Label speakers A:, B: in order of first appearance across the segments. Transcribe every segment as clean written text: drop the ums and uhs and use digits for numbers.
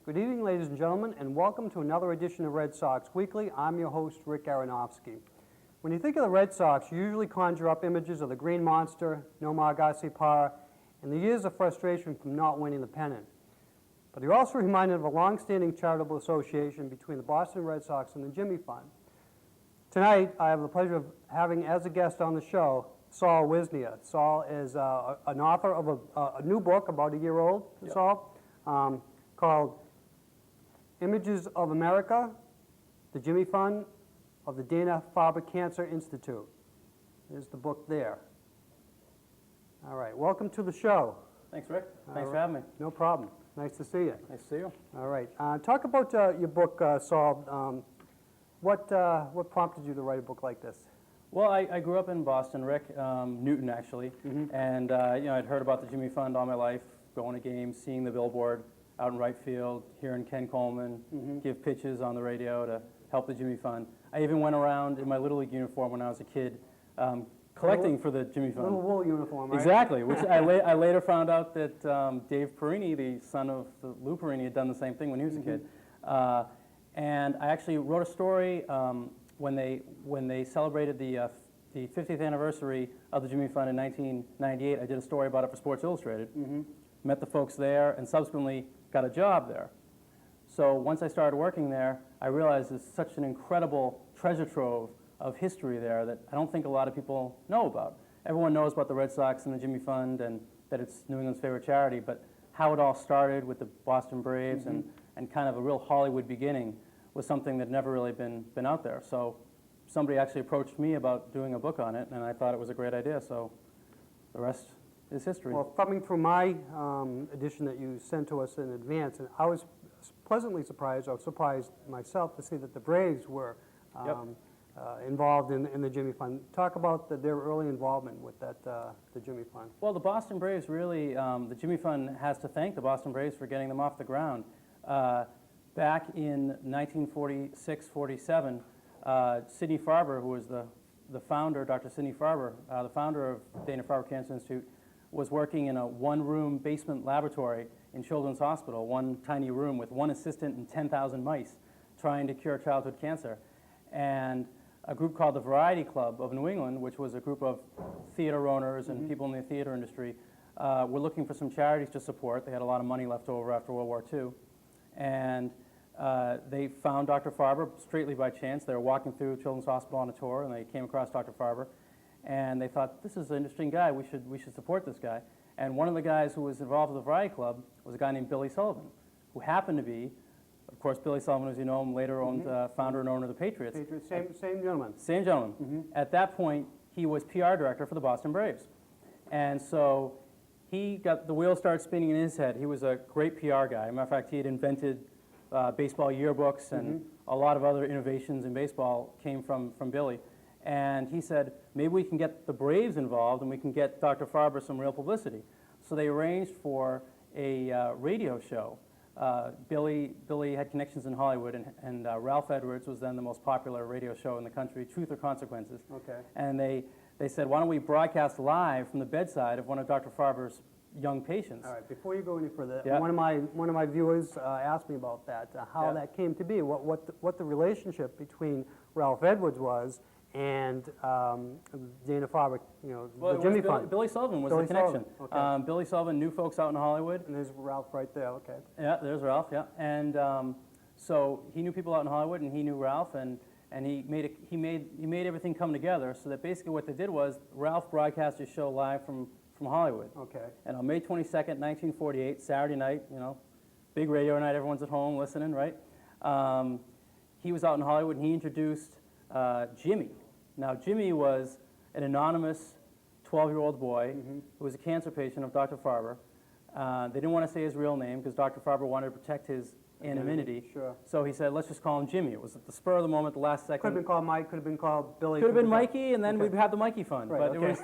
A: Good evening, ladies and gentlemen, and welcome to another edition of Red Sox Weekly. I'm your host, Rick Aronofsky. When you think of the Red Sox, you usually conjure up images of the Green Monster, Nomar Garciaparra, and the years of frustration from not winning the pennant. But you're also reminded of a long-standing charitable association between the Boston Red Sox and the Jimmy Fund. Tonight, I have the pleasure of having as a guest on the show, Saul Wisnia. Saul is an author of a new book, about a year old,
B: Yep.
A: Saul, called Images of America, the Jimmy Fund of the Dana-Farber Cancer Institute. There's the book there. All right, welcome to the show.
B: Thanks, Rick. Thanks for having me.
A: No problem. Nice to see you.
B: Nice to see you.
A: All right, talk about your book, Saul. What prompted you to write a book like this?
B: Well, I grew up in Boston, Rick, Newton actually, and I'd heard about the Jimmy Fund all my life, going to games, seeing the billboard out in right field, hearing Ken Coleman give pitches on the radio to help the Jimmy Fund. I even went around in my Little League uniform when I was a kid, collecting for the Jimmy Fund.
A: Little wool uniform, right?
B: Exactly, which I later found out that Dave Perini, the son of Lou Perini, had done the same thing when he was a kid. And I actually wrote a story when they celebrated the 50th anniversary of the Jimmy Fund in 1998. I did a story about it for Sports Illustrated. Met the folks there, and subsequently got a job there. So once I started working there, I realized there's such an incredible treasure trove of history there that I don't think a lot of people know about. Everyone knows about the Red Sox and the Jimmy Fund and that it's New England's favorite charity, but how it all started with the Boston Braves and kind of a real Hollywood beginning was something that never really been out there. So somebody actually approached me about doing a book on it, and I thought it was a great idea, so the rest is history.
A: Well, thumbing through my edition that you sent to us in advance, and I was pleasantly surprised, or surprised myself, to see that the Braves were involved in the Jimmy Fund. Talk about their early involvement with the Jimmy Fund.
B: Well, the Boston Braves really, the Jimmy Fund has to thank the Boston Braves for getting them off the ground. Back in 1946-47, Sidney Farber, who was the founder, Dr. Sidney Farber, the founder of Dana-Farber Cancer Institute, was working in a one-room basement laboratory in Children's Hospital, one tiny room with one assistant and 10,000 mice, trying to cure childhood cancer. And a group called the Variety Club of New England, which was a group of theater owners and people in the theater industry, were looking for some charities to support. They had a lot of money left over after World War II. And they found Dr. Farber straightly by chance. They were walking through Children's Hospital on a tour, and they came across Dr. Farber. And they thought, this is an interesting guy. We should support this guy. And one of the guys who was involved with the Variety Club was a guy named Billy Sullivan, who happened to be, of course, Billy Sullivan, as you know him, later owned, founder and owner of the Patriots.
A: Same gentleman.
B: Same gentleman. At that point, he was PR director for the Boston Braves. And so he got the wheels started spinning in his head. He was a great PR guy. As a matter of fact, he had invented baseball yearbooks, and a lot of other innovations in baseball came from Billy. And he said, maybe we can get the Braves involved and we can get Dr. Farber some real publicity. So they arranged for a radio show. Billy had connections in Hollywood, and Ralph Edwards was then the most popular radio show in the country, Truth or Consequences.
A: Okay.
B: And they said, why don't we broadcast live from the bedside of one of Dr. Farber's young patients?
A: All right, before you go any further,
B: Yeah.
A: one of my viewers asked me about that, how that came to be, what the relationship between Ralph Edwards was and Dana-Farber, the Jimmy Fund.
B: Billy Sullivan was
A: Billy
B: the connection.
A: Sullivan, okay.
B: Billy Sullivan knew folks out in Hollywood.
A: And there's Ralph right there, okay.
B: Yeah, there's Ralph, yeah. And so he knew people out in Hollywood, and he knew Ralph, and he made everything come together, so that basically what they did was Ralph broadcast his show live from Hollywood.
A: Okay.
B: And on May 22nd, 1948, Saturday night, big radio night, everyone's at home listening, right? He was out in Hollywood, and he introduced Jimmy. Now, Jimmy was an anonymous 12-year-old boy who was a cancer patient of Dr. Farber. They didn't want to say his real name because Dr. Farber wanted to protect his anonymity.
A: Sure.
B: So he said, let's just call him Jimmy. It was at the spur of the moment, the last second.
A: Could have been called Mike, could have been called Billy.
B: Could have been Mikey, and then we'd have the Mikey Fund.
A: Right,
B: but
A: okay.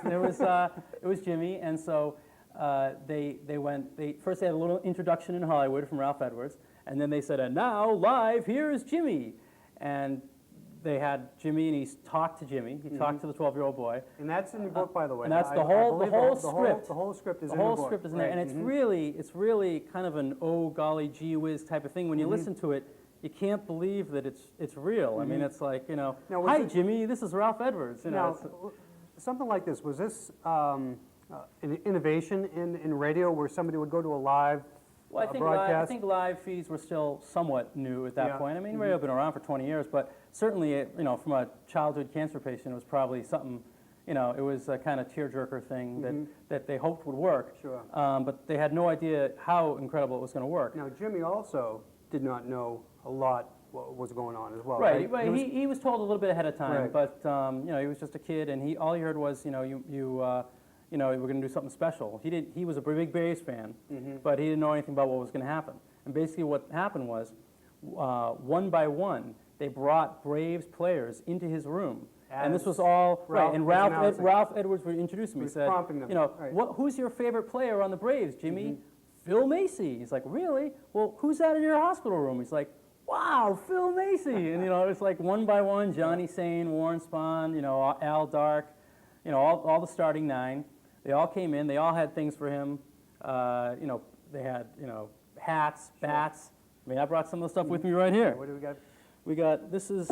B: it was Jimmy, and so first they had a little introduction in Hollywood from Ralph Edwards, and then they said, and now live, here's Jimmy. And they had Jimmy, and he talked to Jimmy. He talked to the 12-year-old boy.
A: And that's in the book, by the way.
B: And that's
A: I
B: the whole
A: believe
B: script.
A: The whole script is
B: The
A: in the
B: whole
A: book.
B: script is in there,
A: Right.
B: and it's really kind of an oh golly gee whiz type of thing. When you listen to it, you can't believe that it's real. I mean, it's like, you know,
A: Now, was
B: hi
A: it-
B: Jimmy, this is Ralph Edwards. You know,
A: Now,
B: it's-
A: something like this, was this an innovation in radio where somebody would go to a live
B: well, I
A: broadcast?
B: think live feeds were still somewhat new at that
A: Yeah.
B: point. I mean, radio had been around for 20 years, but certainly, you know, from a childhood cancer patient, it was probably something, you know, it was a kind of tearjerker thing that they hoped would work.
A: Sure.
B: But they had no idea how incredible it was going to work.
A: Now, Jimmy also did not know a lot what was going on as well,
B: Right,
A: right?
B: he was told a little bit ahead of time,
A: Right.
B: but you know, he was just a kid, and all he heard was, you know, you know, we're going to do something special. He was a big Braves fan, but he didn't know anything about what was going to happen. And basically, what happened was, one by one, they brought Braves players into his room, and this was all right. And Ralph Edwards would introduce him. He
A: was
B: said,
A: prompting them,
B: you know,
A: right.
B: who's your favorite player on the Braves, Jimmy? Phil Macy. He's like, really? Well, who's that in your hospital room? He's like, wow, Phil Macy. And, you know, it's like one by one, Johnny Sane, Warren Spahn, you know, Al Dark, you know, all the starting nine. They all came in. They all had things for him. You know, they had, you know, hats, bats. I mean, I brought some of the stuff with me right here.
A: What do we got?
B: We got, this is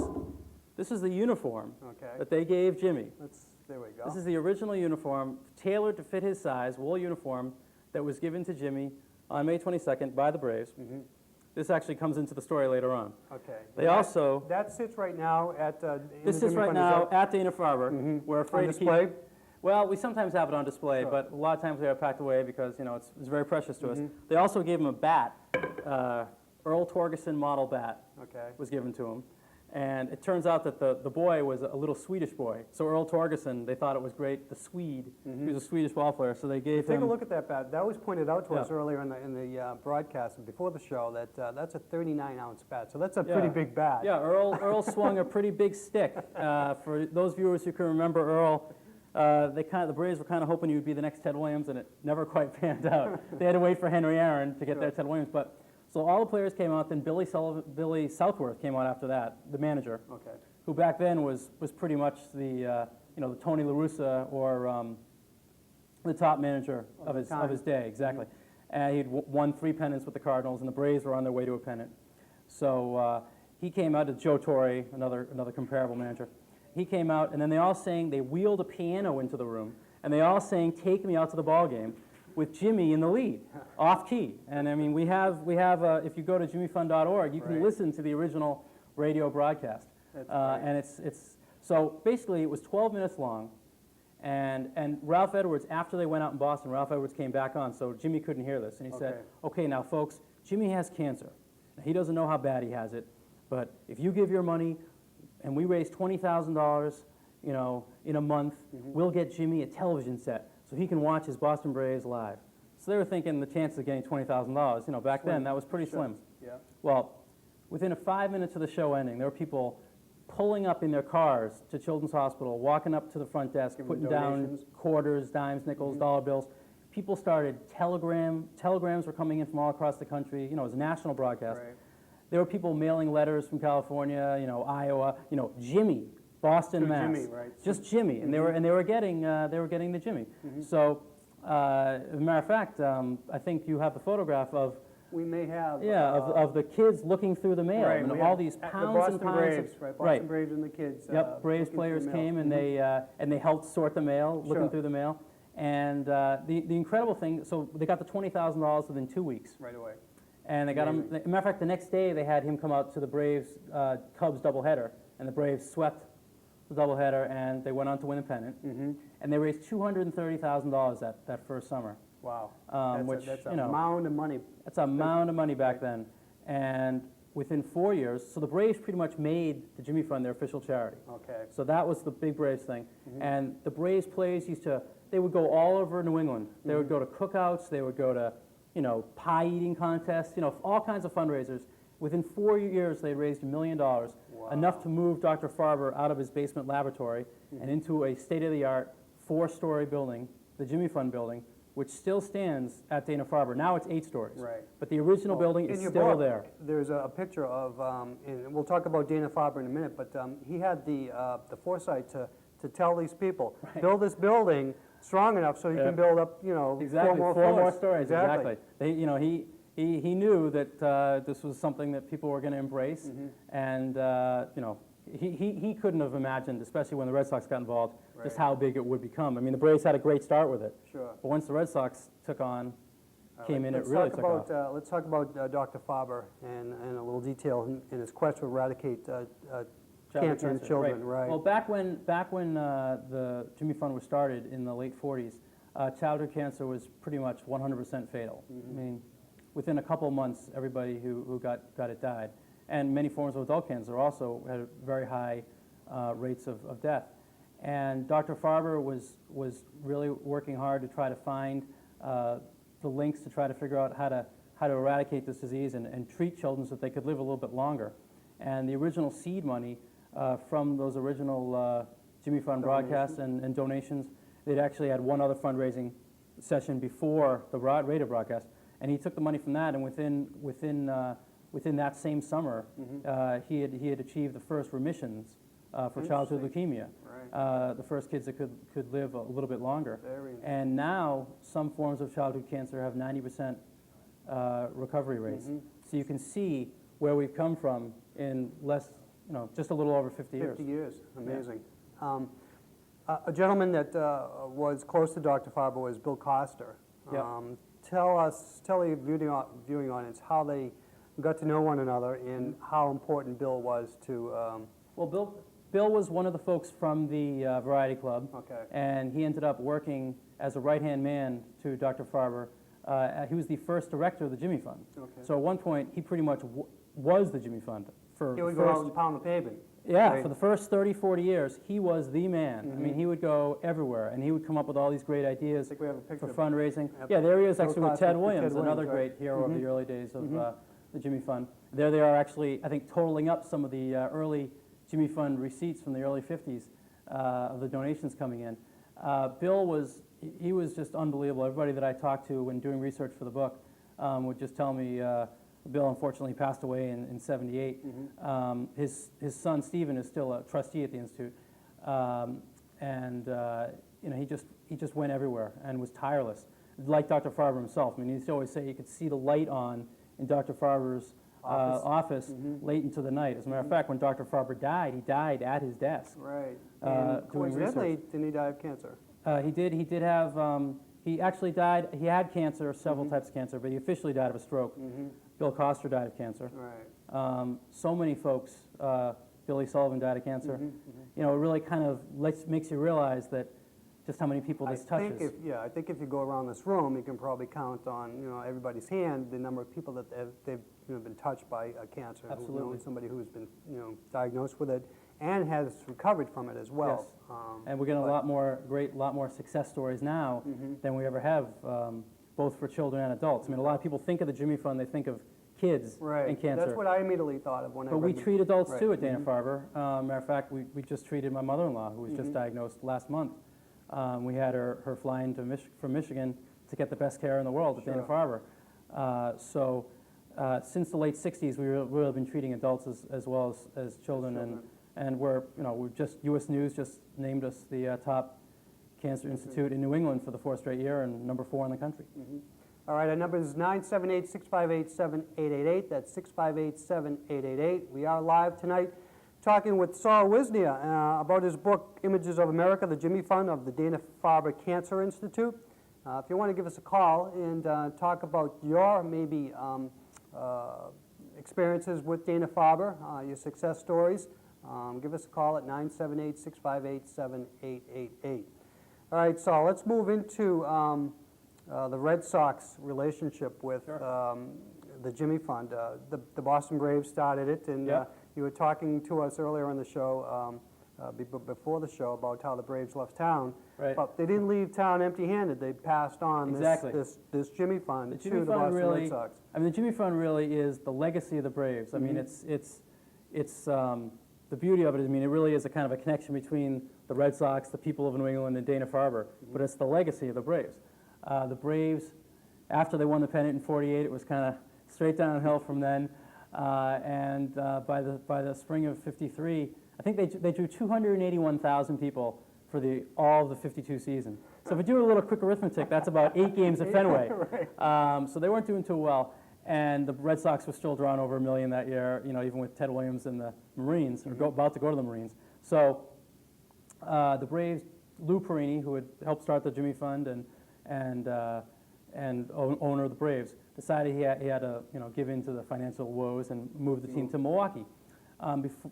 B: the uniform
A: Okay.
B: that they gave Jimmy.
A: There we go.
B: This is the original uniform, tailored to fit his size, wool uniform, that was given to Jimmy on May 22nd by the Braves. This actually comes into the story later on.
A: Okay.
B: They also...
A: That sits right now at
B: This sits right now at Dana-Farber. We're afraid
A: on
B: to
A: display?
B: keep... Well, we sometimes have it on display,
A: Sure.
B: but a lot of times they are packed away because, you know, it's very precious to us. They also gave him a bat. Earl Torgerson model bat
A: Okay.
B: was given to him. And it turns out that the boy was a little Swedish boy. So Earl Torgerson, they thought it was great, the Swede. He was a Swedish ball player, so they gave him...
A: Take a look at that bat. That was pointed out to us
B: Yeah.
A: earlier in the broadcast and before the show that that's a 39-ounce bat. So that's a pretty big bat.
B: Yeah, Earl swung a pretty big stick. For those viewers who can remember Earl, the Braves were kind of hoping he would be the next Ted Williams, and it never quite panned out. They had to wait for Henry Aaron to get their Ted Williams. But so all the players came out. Then Billy Southworth came out after that, the manager,
A: Okay.
B: who back then was pretty much the you know, the Tony La Russa or the top manager of his day, exactly. And he'd won 3 pennants with the Cardinals, and the Braves were on their way to a pennant. So he came out to Joe Torre, another comparable manager. He came out, and then they all sang. They wheeled a piano into the room, and they all sang "Take Me Out to the Ball Game," with Jimmy in the lead, off key. And I mean, we have if you go to jimmyfund.org, you can listen to the original radio broadcast. And it's so basically it was 12 minutes long, and Ralph Edwards, after they went out in Boston, Ralph Edwards came back on, so Jimmy couldn't hear this, and he said, okay, now folks, Jimmy has cancer. Now, he doesn't know how bad he has it, but if you give your money and we raise $20,000, you know, in a month, we'll get Jimmy a television set so he can watch his Boston Braves live. So they were thinking the chances of getting $20,000, you know, back then, that was pretty slim.
A: Yeah.
B: Well, within 5 minutes of the show ending, there were people pulling up in their cars to Children's Hospital, walking up to the front desk, putting down quarters, dimes, nickels, dollar bills. People started telegrams were coming in from all across the country. You know, it was a national broadcast.
A: Right.
B: There were people mailing letters from California, you know, Iowa, you know, Jimmy, Boston, Mass.
A: Jimmy, right.
B: Just Jimmy, and they were getting the Jimmy. So, as a matter of fact, I think you have the photograph of.
A: We may have.
B: Of the kids looking through the mail,
A: Right,
B: and
A: we
B: all
A: have
B: these
A: the
B: pounds
A: Boston
B: and pounds
A: Braves,
B: of
A: right? Boston Braves and the kids.
B: Yep, Braves
A: looking
B: players
A: through the mail.
B: came and they helped sort the mail, looking through the mail. And the incredible thing, so they got the $20,000 within 2 weeks.
A: Right away.
B: And they got him, as a matter of fact, the next day they had him come out to the Braves Cubs doubleheader, and the Braves swept the doubleheader, and they went on to win the pennant. And they raised $230,000 that first summer.
A: Wow. That's a
B: you know,
A: mound of money.
B: That's a mound of money back then. And within 4 years, so the Braves pretty much made the Jimmy Fund their official charity.
A: Okay.
B: So that was the big Braves thing. And the Braves players they would go all over New England. They would go to cookouts, they would go to, you know, pie eating contests, you know, all kinds of fundraisers. Within 4 years, they raised $1 million, enough to move Dr. Farber out of his basement laboratory and into a state-of-the-art 4-story building, the Jimmy Fund building, which still stands at Dana-Farber. Now it's 8 stories.
A: Right.
B: But the original building
A: In
B: is
A: your
B: still
A: book,
B: there.
A: There's a picture of, and we'll talk about Dana-Farber in a minute, but he had the foresight to tell these people, build this building strong enough so you can build up, you know,
B: Exactly,
A: 4
B: four more
A: floors.
B: stories, exactly. You know, he knew that this was something that people were going to embrace, and you know, he couldn't have imagined, especially when the Red Sox got involved, just how big it would become. I mean, the Braves had a great start with it,
A: Sure.
B: but once the Red Sox took on, came in, it really took off.
A: Let's talk about Dr. Farber and a little detail in his quest to eradicate cancer in children. Right.
B: Well, back when the Jimmy Fund was started in the late 40s, childhood cancer was pretty much 100% fatal. I mean, within a couple of months, everybody who got it died. And many forms of adult cancer also had very high rates of death. And Dr. Farber was really working hard to try to find the links to try to figure out how to eradicate this disease and treat children so that they could live a little bit longer. And the original seed money from those original Jimmy Fund broadcasts and donations, they'd actually had one other fundraising session before the radio broadcast, and he took the money from that, and within that same summer, he had achieved the first remissions for childhood leukemia.
A: Right.
B: The first kids that could live a little bit longer.
A: Very interesting.
B: And now some forms of childhood cancer have 90% recovery rates. So you can see where we've come from in less, you know, just a little over 50 years.
A: 50 years, amazing. Yeah. A gentleman that was close to Dr. Farber was Bill Coster.
B: Yeah.
A: Tell the viewing audience how they got to know one another and how important Bill was to.
B: Well, Bill was one of the folks from the Variety Club,
A: Okay.
B: and he ended up working as a right-hand man to Dr. Farber. He was the first director of the Jimmy Fund.
A: Okay.
B: So at one point, he pretty much was the Jimmy Fund.
A: He would go out and pound the pavement.
B: Yeah,
A: right?
B: for the first 30, 40 years, he was the man. I mean, he would go everywhere, and he would come up with all these great ideas
A: I think we have a picture
B: for
A: of
B: fundraising.
A: Yep.
B: Yeah, there he is
A: Bill
B: actually with
A: Coster
B: Ted
A: with
B: Williams,
A: Ted
B: another
A: Williams,
B: great hero of the early days of the Jimmy Fund. There they are actually, I think, totaling up some of the early Jimmy Fund receipts from the early 50s of the donations coming in. Bill was just unbelievable. Everybody that I talked to when doing research for the book would just tell me, Bill unfortunately passed away in 78. His son Stephen is still a trustee at the Institute. You know, he just went everywhere and was tireless, like Dr. Farber himself. I mean, he used to always say you could see the light on in Dr. Farber's office late into the night. As a matter of fact, when Dr. Farber died, he died at his desk.
A: Right.
B: Doing
A: Coincidentally,
B: research.
A: didn't he die of cancer?
B: He did have, he actually died, he had cancer, several types of cancer, but he officially died of a stroke. Bill Coster died of cancer.
A: Right.
B: So many folks, Billy Sullivan died of cancer. You know, it really kind of makes you realize that just how many people this touches.
A: I think if you go around this room, you can probably count on everybody's hand the number of people that they've been touched by cancer.
B: Absolutely.
A: Who've known somebody who's been diagnosed with it and has recovered from it as well.
B: Yes. And we're getting a lot more success stories now than we ever have, both for children and adults. I mean, a lot of people think of the Jimmy Fund, they think of kids and cancer.
A: That's what I immediately thought of when I
B: But we treat adults too at
A: Right.
B: Dana-Farber. Matter of fact, we just treated my mother-in-law, who was just diagnosed last month. We had her fly into from Michigan to get the best care in the world at
A: Sure.
B: Dana-Farber. Since the late 60s, we've really been treating adults as well as children. And we're just, U.S. News just named us the top cancer institute in New England for the 4th straight year and number 4 in the country.
A: All right, our number is 978-658-7888. That's 658-7888. We are live tonight talking with Saul Wisnia about his book, Images of America, the Jimmy Fund of the Dana-Farber Cancer Institute. If you want to give us a call and talk about your maybe experiences with Dana-Farber, your success stories, give us a call at 978-658-7888. All right, Saul, let's move into the Red Sox relationship with the Jimmy Fund. The Boston Braves started it, and you were talking to us earlier in the show, before the show, about how the Braves left town.
B: Right.
A: But they didn't leave town empty-handed. They passed on this Jimmy Fund to the Boston Red Sox.
B: I mean, the Jimmy Fund really is the legacy of the Braves. I mean, it's the beauty of it is, I mean, it really is a kind of a connection between the Red Sox, the people of New England, and Dana-Farber, but it's the legacy of the Braves. The Braves, after they won the pennant in '48, it was kind of straight downhill from then. And by the spring of '53, I think they drew 281,000 people for all of the '52 season. So if we do a little quick arithmetic, that's about 8 games at Fenway.
A: Right.
B: So they weren't doing too well. And the Red Sox were still drawing over 1 million that year, even with Ted Williams and the Marines, or about to go to the Marines. So the Braves, Lou Perini, who had helped start the Jimmy Fund and owner of the Braves, decided he had to give in to the financial woes and move the team to Milwaukee.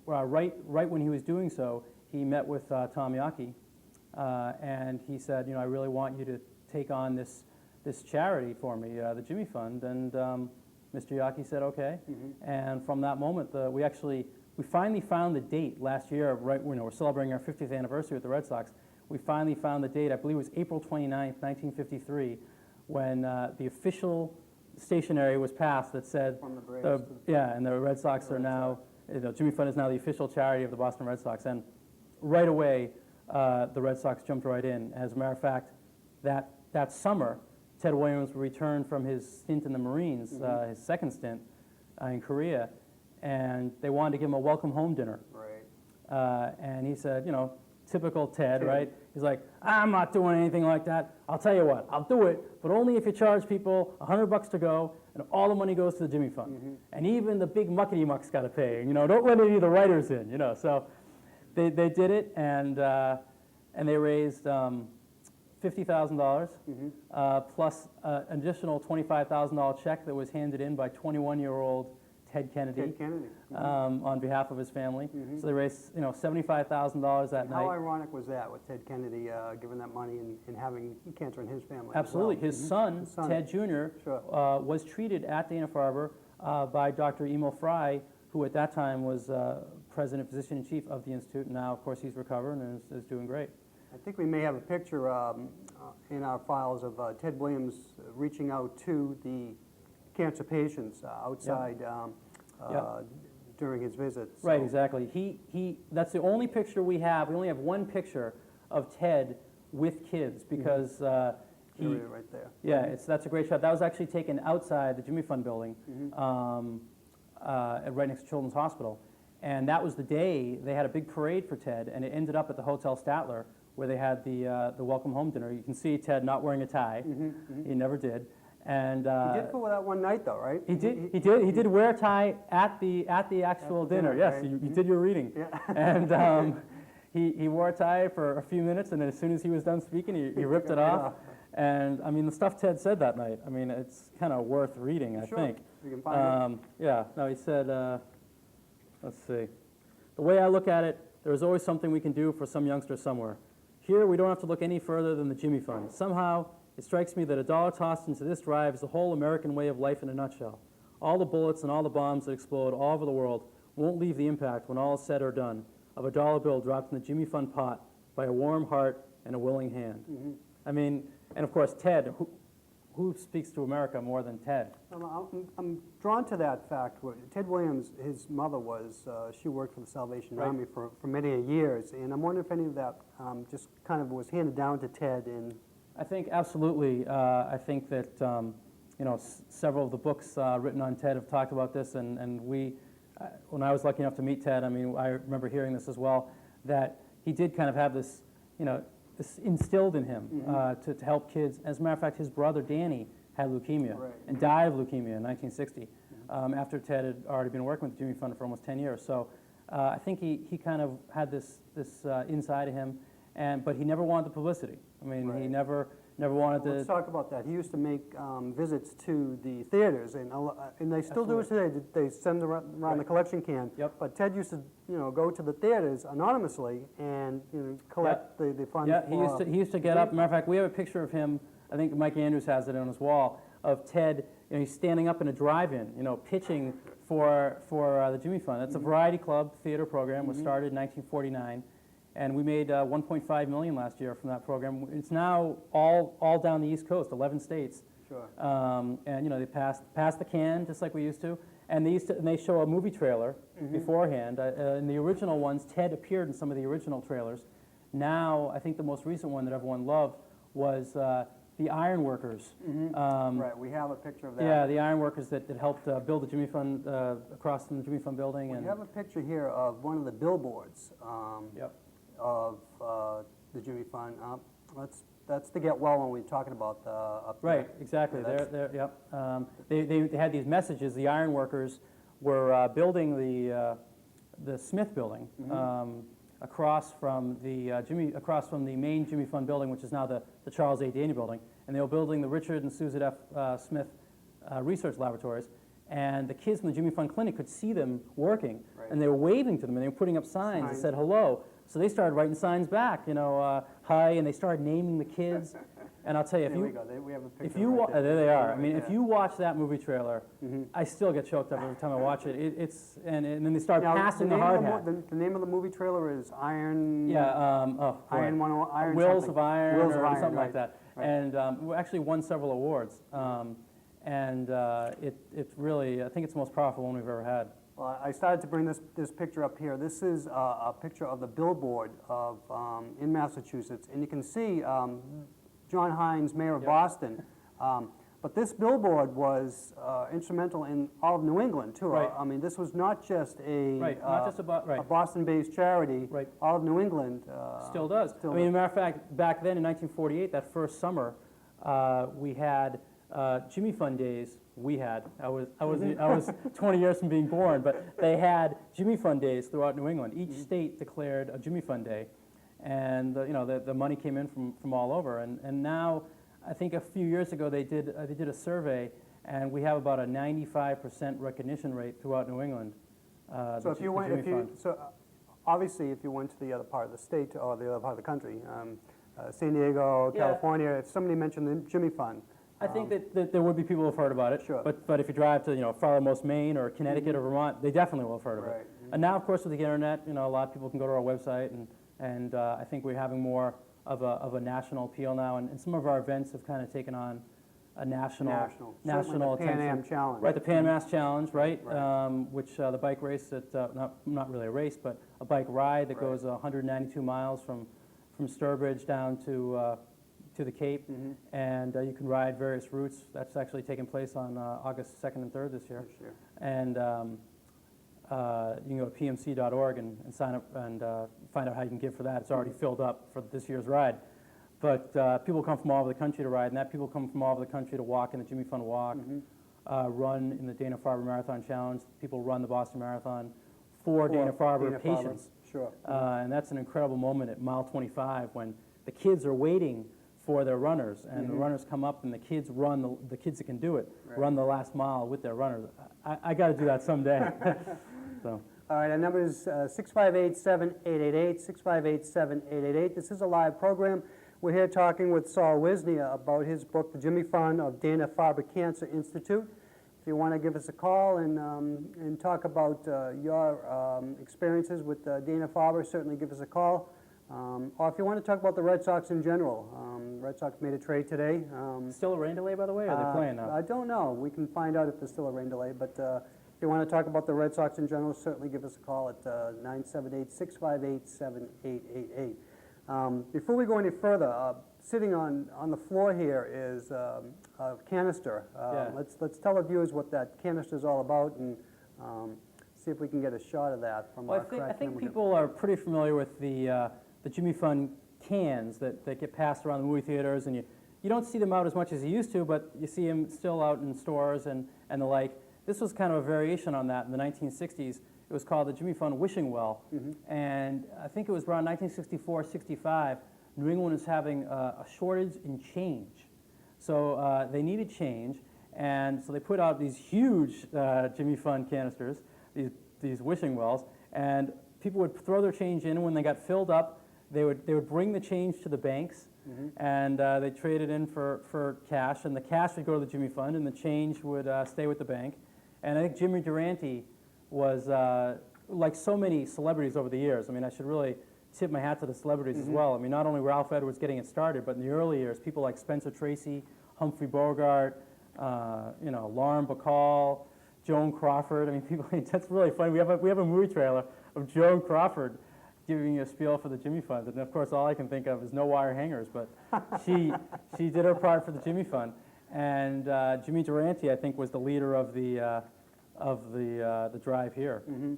B: Right when he was doing so, he met with Tom Yawkey, and he said, I really want you to take on this charity for me, the Jimmy Fund. And Mr. Yawkey said, okay. And from that moment, we finally found the date last year, right when we're celebrating our 50th anniversary with the Red Sox. We finally found the date, I believe it was April 29th, 1953, when the official stationery was passed that said,
A: From the Braves
B: and the Red Sox are now, Jimmy Fund is now the official charity of the Boston Red Sox. And right away, the Red Sox jumped right in. As a matter of fact, that summer, Ted Williams returned from his stint in the Marines, his second stint in Korea, and they wanted to give him a welcome home dinner.
A: Right.
B: And he said, typical Ted, right? He's like, I'm not doing anything like that. I'll tell you what, I'll do it, but only if you charge people $100 to go, and all the money goes to the Jimmy Fund. And even the big muckety mucks got to pay. Don't let any of the writers in. So they did it, and they raised $50,000 plus an additional $25,000 check that was handed in by 21-year-old Ted Kennedy, on behalf of his family. So they raised, $75,000 that night.
A: How ironic was that, with Ted Kennedy giving that money and having cancer in his family?
B: Absolutely.
A: As well?
B: His son, Ted Jr., was treated at Dana-Farber by Dr. Emil Fry, who at that time was president, physician-in-chief of the Institute. And now, of course, he's recovered and is doing great.
A: I think we may have a picture in our files of Ted Williams reaching out to the cancer patients outside during his visits.
B: Right, exactly. That's the only picture we have. We only have one picture of Ed with kids because
A: right there.
B: Yeah, that's a great shot. That was actually taken outside the Jimmy Fund building, right next to Children's Hospital. And that was the day they had a big parade for Ted, and it ended up at the Hotel Statler, where they had the welcome home dinner. You can see Ted not wearing a tie. He never did. And
A: he did for that one night, though, right?
B: He did wear a tie at the actual dinner. Yes,
A: right?
B: you did your reading.
A: Yeah.
B: And he wore a tie for a few minutes, and then as soon as he was done speaking, he ripped it off. And I mean, the stuff Ted said that night, I mean, it's kind of worth reading, I think.
A: You can find it.
B: Yeah. No, he said, let's see. The way I look at it, there is always something we can do for some youngster somewhere. Here, we don't have to look any further than the Jimmy Fund. Somehow, it strikes me that $1 tossed into this drive is the whole American way of life in a nutshell. All the bullets and all the bombs that explode all over the world won't leave the impact, when all is said or done, of a $1 bill dropped in the Jimmy Fund pot by a warm heart and a willing hand. I mean, and of course, Ted, who speaks to America more than Ted?
A: I'm drawn to that fact. Ted Williams, his mother she worked for the Salvation Army for many years, and I'm wondering if any of that just kind of was handed down to Ted. And
B: I think absolutely. I think that several of the books written on Ted have talked about this, and when I was lucky enough to meet Ted, I mean, I remember hearing this as well, that he did kind of have this, this instilled in him to help kids. As a matter of fact, his brother Danny had leukemia and died of leukemia in 1960 after Ted had already been working with the Jimmy Fund for almost 10 years. So I think he kind of had this inside of him, but he never wanted the publicity. I mean, he never wanted to.
A: Let's talk about that. He used to make visits to the theaters, and they still do it today. They send around the collection can. But Ted used to, go to the theaters anonymously and collect the funds.
B: Yeah, he used to get up. Matter of fact, we have a picture of him. I think Mike Andrews has it on his wall of Ted. He's standing up in a drive-in, pitching for the Jimmy Fund. That's a variety club theater program. Was started in 1949. And we made $1.5 million last year from that program. It's now all down the East Coast, 11 states.
A: Sure.
B: And they pass the can just like we used to. And they show a movie trailer beforehand. In the original ones, Ted appeared in some of the original trailers. Now, I think the most recent one that everyone loved was the iron workers.
A: Right, we have a picture of that.
B: Yeah, the iron workers that helped build the Jimmy Fund across from the Jimmy Fund building.
A: We
B: And
A: have a picture here of one of the billboards
B: yep.
A: of the Jimmy Fund. That's the Get Well one we were talking about up there.
B: Right, exactly.
A: Yeah,
B: They're, yep. They had these messages. The iron workers were building the Smith building across from the main Jimmy Fund building, which is now the Charles A. Daney building, and they were building the Richard and Susan F. Smith research laboratories. And the kids from the Jimmy Fund Clinic could see them working,
A: Right.
B: and they were waving to them, and they were putting up signs that said hello. So they started writing signs back, hi, and they started naming the kids. And I'll tell you,
A: There we go. We have a picture.
B: if you
A: right
B: there they are. I mean,
A: Right
B: if you watch that movie trailer, I still get choked up every time I watch it. And then they start
A: Now,
B: passing the hard hat.
A: The name of the movie trailer is Iron.
B: Yeah,
A: Iron
B: Wheels
A: something.
B: of Iron
A: Wheels of
B: or
A: Iron,
B: something
A: right,
B: like that.
A: right.
B: And we actually won several awards. It's really, I think it's the most powerful one we've ever had.
A: Well, I started to bring this picture up here. This is a picture of the billboard of in Massachusetts, and you can see John Hines, mayor of
B: Yep.
A: Boston. But this billboard was instrumental in all of New England too.
B: Right.
A: I mean, this was not just a
B: Not just about,
A: a Boston-based charity.
B: Right.
A: All of New England
B: Still does.
A: still
B: I mean, as a
A: does.
B: matter of fact, back then in 1948, that first summer, we had Jimmy Fund Days. I was 20 years from being born, but they had Jimmy Fund Days throughout New England. Each state declared a Jimmy Fund Day, and the money came in from all over. And now, I think a few years ago they did a survey, and we have about a 95% recognition rate throughout New England.
A: So if you went, obviously, if you went to the other part of the state or the other part of the country, San Diego,
B: Yeah.
A: California, if somebody mentioned the Jimmy Fund,
B: I think that there would be people who have heard about it.
A: Sure.
B: But if you drive to farthermost Maine or Connecticut or Vermont, they definitely will have heard of
A: Right.
B: it. And now, of course, with the internet, a lot of people can go to our website, and I think we're having more of a national appeal now, and some of our events have kind of taken on a national
A: Certainly the Pan Am
B: attention.
A: Challenge.
B: Right, the Pan Mass Challenge, right?
A: Right.
B: Which the bike race that not really a race, but a bike ride that
A: Right.
B: goes 192 miles from Sturbridge down to the Cape, and you can ride various routes. That's actually taking place on August 2nd and 3rd this year. And you can go to pmc.org and sign up and find out how you can give for that. It's already filled up for this year's ride. But people come from all over the country to ride, and that people come from all over the country to walk in the Jimmy Fund Walk, run in the Dana-Farber Marathon Challenge. People run the Boston Marathon for Dana-Farber patients.
A: Sure.
B: And that's an incredible moment at mile 25 when the kids are waiting for their runners, and the runners come up, and the kids run, the kids that can do it, run the last mile with their runners. I got to do that someday. So.
A: All right, our number is 658-7888, 658-7888. This is a live program. We're here talking with Saul Wisnia about his book, The Jimmy Fund of Dana-Farber Cancer Institute. If you want to give us a call and talk about your experiences with Dana-Farber, certainly give us a call. Or if you want to talk about the Red Sox in general. Red Sox made a trade today.
B: Still a rain delay, by the way, or are they playing now?
A: I don't know. We can find out if there's still a rain delay. But if you want to talk about the Red Sox in general, certainly give us a call at 978-658-7888. Before we go any further, sitting on the floor here is a canister.
B: Yeah.
A: Let's tell the viewers what that canister is all about, and see if we can get a shot of that from
B: Well,
A: our
B: I
A: crack
B: think
A: camera here.
B: people are pretty familiar with the Jimmy Fund cans that get passed around the movie theaters, and you don't see them out as much as you used to, but you see them still out in stores and the like. This was kind of a variation on that in the 1960s. It was called the Jimmy Fund Wishing Well, and I think it was around 1964-65. New England was having a shortage in change, so they needed change, and so they put out these huge Jimmy Fund canisters, these wishing wells, and people would throw their change in, and when they got filled up, they would bring the change to the banks, and they traded in for cash, and the cash would go to the Jimmy Fund, and the change would stay with the bank. And I think Jimmy Durante was, like so many celebrities over the years, I mean, I should really tip my hat to the celebrities as well. I mean, not only Ralph Edwards getting it started, but in the early years, people like Spencer Tracy, Humphrey Bogart, Lauren Bacall, Joan Crawford. I mean, people. That's really funny. We have a movie trailer of Joan Crawford giving you a spiel for the Jimmy Fund, and of course all I can think of is no wire hangers, but she did her part for the Jimmy Fund, and Jimmy Durante, I think, was the leader of the drive here.
A: Mm-hmm.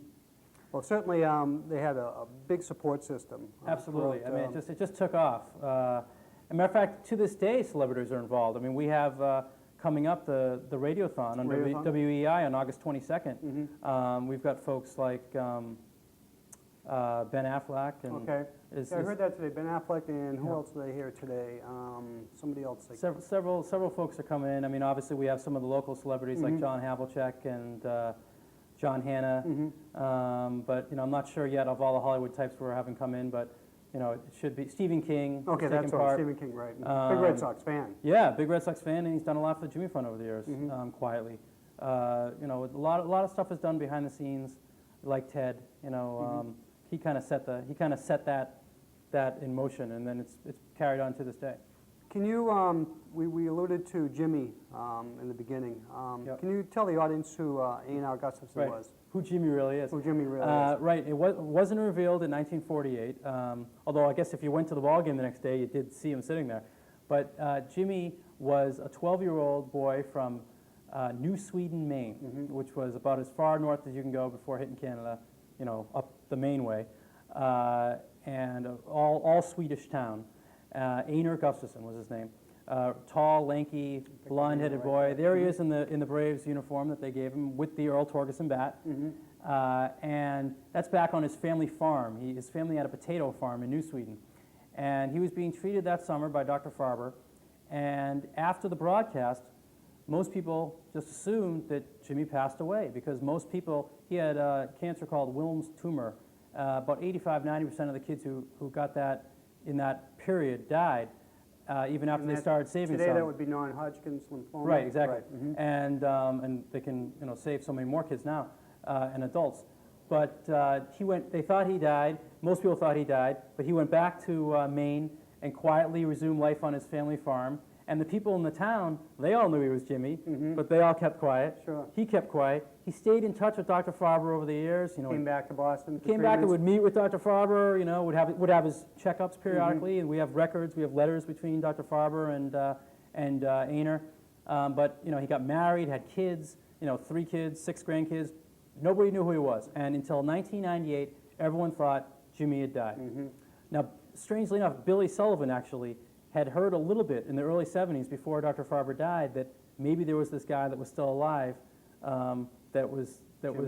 A: Well, certainly they had a big support system.
B: Absolutely.
A: throughout,
B: I mean, it just took off. As a matter of fact, to this day, celebrities are involved. I mean, we have coming up the Radiothon on WEI on August 22nd.
A: Mm-hmm.
B: We've got folks like Ben Affleck. And
A: okay. Yeah, I heard that today. Ben Affleck, and who else are they here today? Somebody else.
B: Several folks are coming in. I mean, obviously we have some of the local celebrities
A: Mm-hmm.
B: like John Havlicek and John Hanna.
A: Mm-hmm.
B: But I'm not sure yet of all the Hollywood types we're having come in. But it should be Stephen King.
A: Okay, that's right. Stephen King, right? Big Red Sox fan.
B: Yeah, big Red Sox fan, and he's done a lot for the Jimmy Fund over the years,
A: Mm-hmm.
B: quietly. A lot of stuff is done behind the scenes, like Ted.
A: Mm-hmm.
B: He kind of set that in motion, and then it's carried on to this day.
A: Can you? We alluded to Jimmy in the beginning.
B: Yep.
A: Can you tell the audience who A&R Gustafson
B: Right.
A: was?
B: Who Jimmy really is.
A: Who Jimmy really is?
B: Right. It wasn't revealed in 1948. Although I guess if you went to the ball game the next day, you did see him sitting there. But Jimmy was a 12-year-old boy from New Sweden, Maine, which was about as far north as you can go before hitting Canada, up the Maine way, and all Swedish town. Einar Gustafsson was his name. Tall, lanky, blonde-headed boy. There he is in the Braves uniform that they gave him with the Earl Torgerson bat. And that's back on his family farm. His family had a potato farm in New Sweden. And he was being treated that summer by Dr. Farber. And after the broadcast, most people just assumed that Jimmy passed away because most people, he had a cancer called Wilms tumor. About 85–90% of the kids who got that in that period died, even after they started saving
A: today
B: some.
A: That would be non-Hodgkin's lymphoma.
B: Right, exactly.
A: Right.
B: And they can save so many more kids now and adults. But they thought he died. Most people thought he died, but he went back to Maine and quietly resumed life on his family farm. And the people in the town, they all knew he was Jimmy, but they all kept quiet.
A: Sure.
B: He kept quiet. He stayed in touch with Dr. Farber over the years.
A: Came back to Boston.
B: Came back and would meet with Dr. Farber. Would have his checkups periodically, and we have records. We have letters between Dr. Farber and Einar. But he got married, had kids. 3 kids, 6 grandkids. Nobody knew who he was, and until 1998, everyone thought Jimmy had died. Now, strangely enough, Billy Sullivan actually had heard a little bit in the early 70s before Dr. Farber died that maybe there was this guy that was still alive that was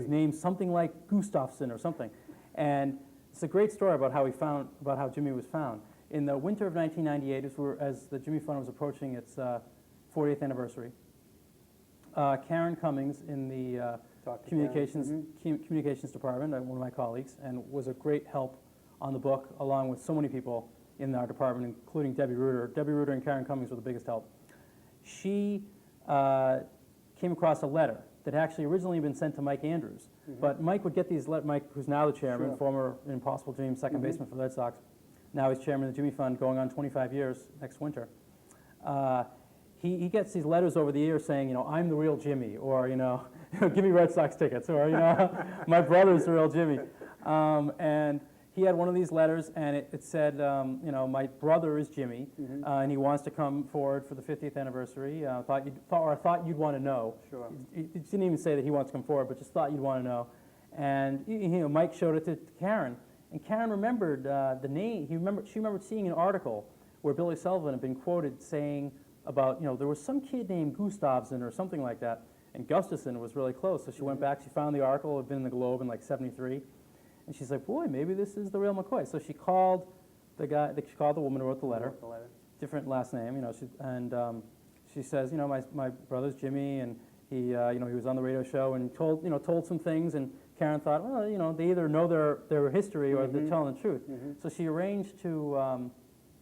B: named something like Gustafsson or something. And it's a great story about how Jimmy was found. In the winter of 1998, as the Jimmy Fund was approaching its 40th anniversary, Karen Cummings in the communications department, one of my colleagues, and was a great help on the book, along with so many people in our department, including Debbie Reuter. Debbie Reuter and Karen Cummings were the biggest help. She came across a letter that had actually originally been sent to Mike Andrews. But Mike would get these letters. Mike, who's now the chairman, former Impossible Dream second baseman for the Red Sox, now he's chairman of the Jimmy Fund, going on 25 years next winter. He gets these letters over the years saying, I'm the real Jimmy, or give me Red Sox tickets, or my brother's the real Jimmy. And he had one of these letters, and it said, my brother is Jimmy, and he wants to come forward for the 50th anniversary. I thought you'd want to know.
A: Sure.
B: He didn't even say that he wants to come forward, but just thought you'd want to know. And Mike showed it to Karen, and Karen remembered the name. She remembered seeing an article where Billy Sullivan had been quoted saying about, there was some kid named Gustafsson or something like that, and Gustafsson was really close. So she went back. She found the article. It had been in the Globe in like '73. And she's like, boy, maybe this is the real McCoy. So she called the woman who wrote the letter, different last name, she says, my brother's Jimmy, and he was on the radio show and told some things, and Karen thought, well, they either know their history or they're telling the truth. So she arranged to,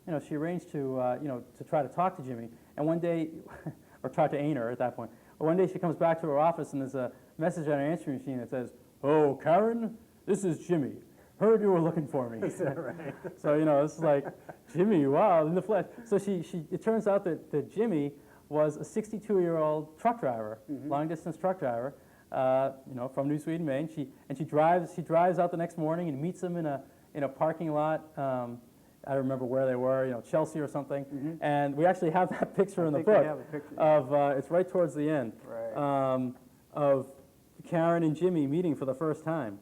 B: to try to talk to Jimmy, and one day, or talk to Einar at that point. But one day she comes back to her office and there's a message on her answering machine that says, "Oh, Karen, this is Jimmy. Heard you were looking for me."
A: Is that right?
B: So, it's like, Jimmy, wow, in the flesh. So it turns out that Jimmy was a 62-year-old truck driver, long-distance truck driver, from New Sweden, Maine. She drives out the next morning and meets him in in a parking lot. I don't remember where they were, Chelsea or something. And we actually have that picture in the book.
A: We have a picture.
B: Of it's right towards the end.
A: Right.
B: Of Karen and Jimmy meeting for the first time.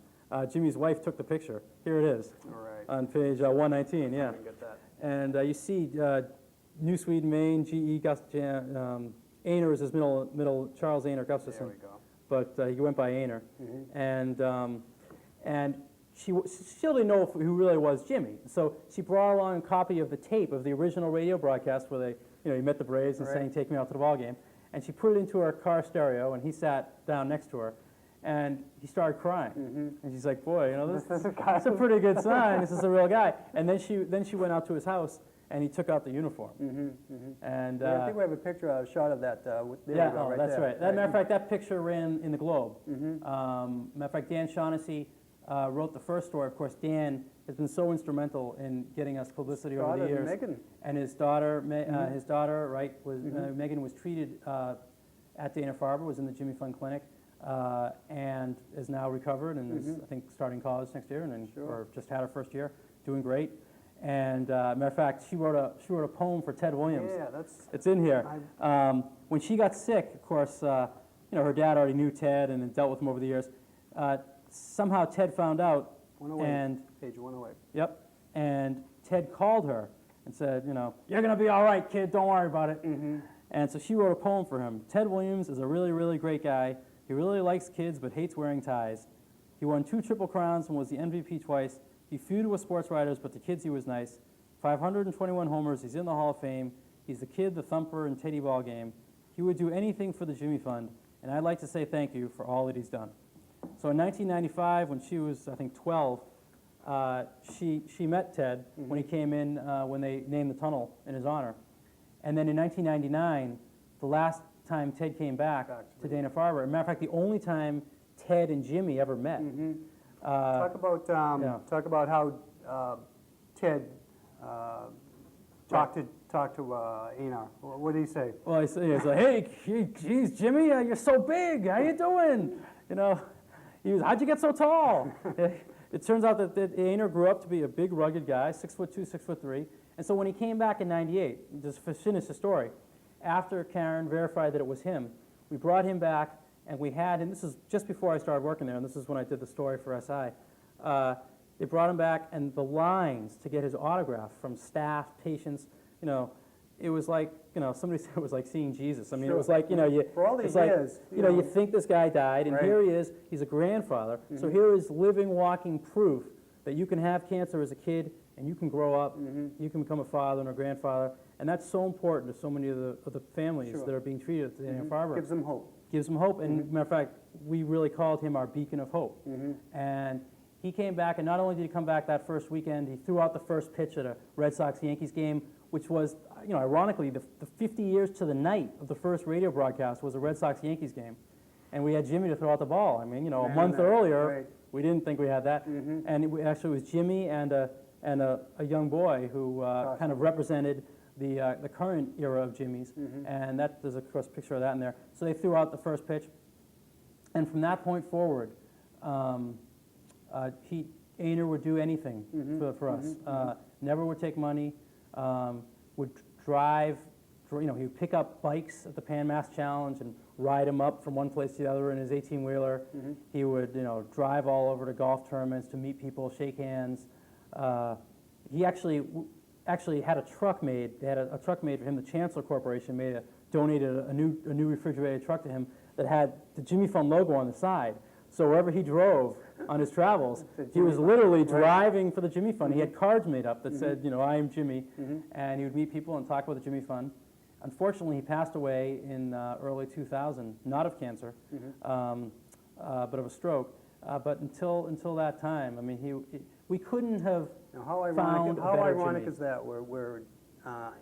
B: Jimmy's wife took the picture. Here it is.
A: All right.
B: On page 119. Yeah.
A: I can get that.
B: And you see New Sweden, Maine, G.E. Ainer is his middle Charles Ainer Gustafson.
A: There we go.
B: But he went by Ainer. And she still didn't know who really was Jimmy. So she brought along a copy of the tape of the original radio broadcast where he met the Braves and saying, "Take me out to the ball game." And she put it into her car stereo, and he sat down next to her. And he started crying, and she's like, "Boy, this is a pretty good sign. This is a real guy." And then she went out to his house, and he took out the uniform. And
A: I think we have a shot of that. There we go, right
B: that's
A: there.
B: right. Matter of fact, that picture ran in the Globe. Matter of fact, Dan Shaughnessy wrote the first story. Of course, Dan has been so instrumental in getting us publicity over the years.
A: Megan.
B: And his daughter, Megan, was treated at Dana-Farber, was in the Jimmy Fund Clinic. And is now recovered and is, I think, starting college next year, or just had her first year, doing great. And matter of fact, she wrote a poem for Ted Williams.
A: Yeah,
B: it's in here. When she got sick, of course, her dad already knew Ted and had dealt with him over the years. Somehow Ted found out.
A: 108. Page 108.
B: Yep. And Ted called her and said, "You're gonna be all right, kid. Don't worry about it." And so she wrote a poem for him. Ted Williams is a really, really great guy. He really likes kids but hates wearing ties. He won 2 Triple Crowns and was the MVP twice. He feuded with sports writers, but to kids he was nice. 521 homers, he's in the Hall of Fame. He's the kid, the thumper, and Teddy ball game. He would do anything for the Jimmy Fund, and I'd like to say thank you for all that he's done. So in 1995, when she was, I think, 12, she met Ted when he came in, when they named the tunnel in his honor. And then in 1999, the last time Ted came back to Dana-Farber. As a matter of fact, the only time Ted and Jimmy ever met.
A: Talk about how Ted talked to Ainer. What did he say?
B: Well, he's like, "Hey, geez, Jimmy, you're so big. How you doing?" How'd you get so tall? It turns out that Ainer grew up to be a big, rugged guy, 6'2", 6'3". And so when he came back in '98, just to finish the story, after Karen verified that it was him, we brought him back, and and this is just before I started working there, and this is when I did the story for SI. They brought him back, and the lines to get his autograph from staff, patients, it was like, somebody said it was like seeing Jesus. I mean, It was like,
A: for all these years,
B: you think this guy died, and here he is, he's a grandfather. So here is living, walking proof that you can have cancer as a kid, and you can grow up, you can become a father and a grandfather. And that's so important to so many of the families that are being treated at Dana-Farber.
A: Gives them hope.
B: Gives them hope. And matter of fact, we really called him our beacon of hope. And he came back, and not only did he come back that first weekend, he threw out the first pitch at a Red Sox-Yankees game, which was, ironically, the 50 years to the night of the first radio broadcast was a Red Sox-Yankees game. And we had Jimmy to throw out the ball. I mean, a month earlier, we didn't think we had that. And it actually was Jimmy and a young boy who kind of represented the current era of Jimmy's, and there's of course a picture of that in there. So they threw out the first pitch, and from that point forward, Ainer would do anything for us. Never would take money. Would drive. He would pick up bikes at the Pan Mass Challenge and ride them up from one place to the other in his 18-wheeler. He would drive all over to golf tournaments to meet people, shake hands. He actually had a truck made. They had a truck made for him. The Chancellor Corporation donated a new refrigerated truck to him that had the Jimmy Fund logo on the side. So wherever he drove on his travels, he was literally driving for the Jimmy Fund. He had cards made up that said, "I am Jimmy," and he would meet people and talk about the Jimmy Fund. Unfortunately, he passed away in early 2000, not of cancer, but of a stroke. But until that time, I mean, we couldn't have
A: How
B: found
A: ironic
B: Jimmy.
A: is that, where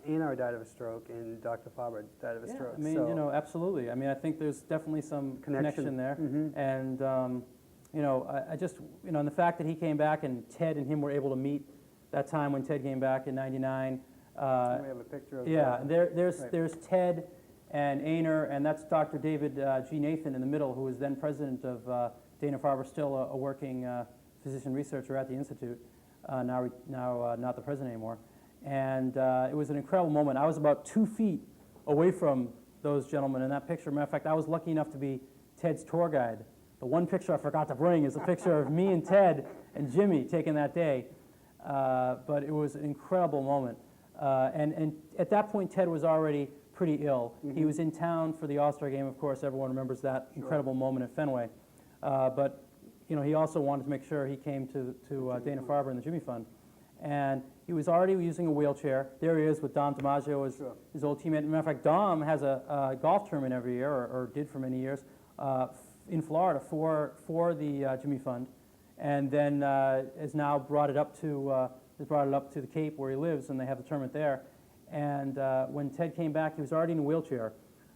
A: Ainer died of a stroke and Dr. Farber died of a stroke?
B: I mean, absolutely. I mean, I think there's definitely some connection there. And, I just, and the fact that he came back and Ted and him were able to meet that time when Ted came back in '99.
A: We have a picture of
B: that. There's Ted and Ainer, and that's Dr. David G. Nathan in the middle, who was then president of Dana-Farber, still a working physician researcher at the Institute. now not the president anymore. And it was an incredible moment. I was about 2 feet away from those gentlemen in that picture. Matter of fact, I was lucky enough to be Ted's tour guide. The one picture I forgot to bring is a picture of me and Ted and Jimmy taken that day. But it was an incredible moment. And at that point, Ted was already pretty ill. He was in town for the All-Star game, of course. Everyone remembers that incredible moment at Fenway. But he also wanted to make sure he came to Dana-Farber and the Jimmy Fund. And he was already using a wheelchair. There he is with Dom DiMaggio, his old teammate. As a matter of fact, Dom has a golf tournament every year, or did for many years, in Florida for the Jimmy Fund, and then has now brought it up to the Cape where he lives, and they have the tournament there. And when Ted came back, he was already in a wheelchair,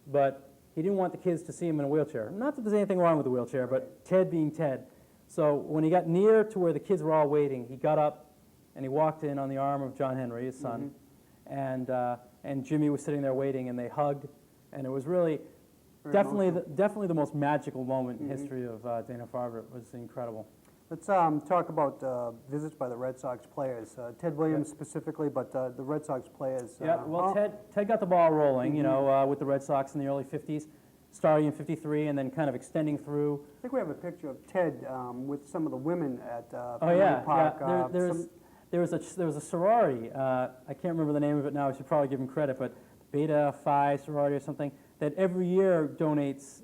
B: but he didn't want the kids to see him in a wheelchair. Not that there's anything wrong with the wheelchair, but Ted being Ted. So when he got near to where the kids were all waiting, he got up and he walked in on the arm of John Henry, his son, and Jimmy was sitting there waiting, and they hugged, and it was really definitely the most magical moment in history of Dana-Farber. It was incredible.
A: Let's talk about visits by the Red Sox players. Ted Williams specifically, but the Red Sox players.
B: Well, Ted got the ball rolling, with the Red Sox in the early 50s, starting in 53 and then kind of extending through.
A: I think we have a picture of Ted with some of the women at
B: Park.
A: Park.
B: There was a sorority. I can't remember the name of it now. I should probably give him credit, but Beta Phi sorority or something that every year donates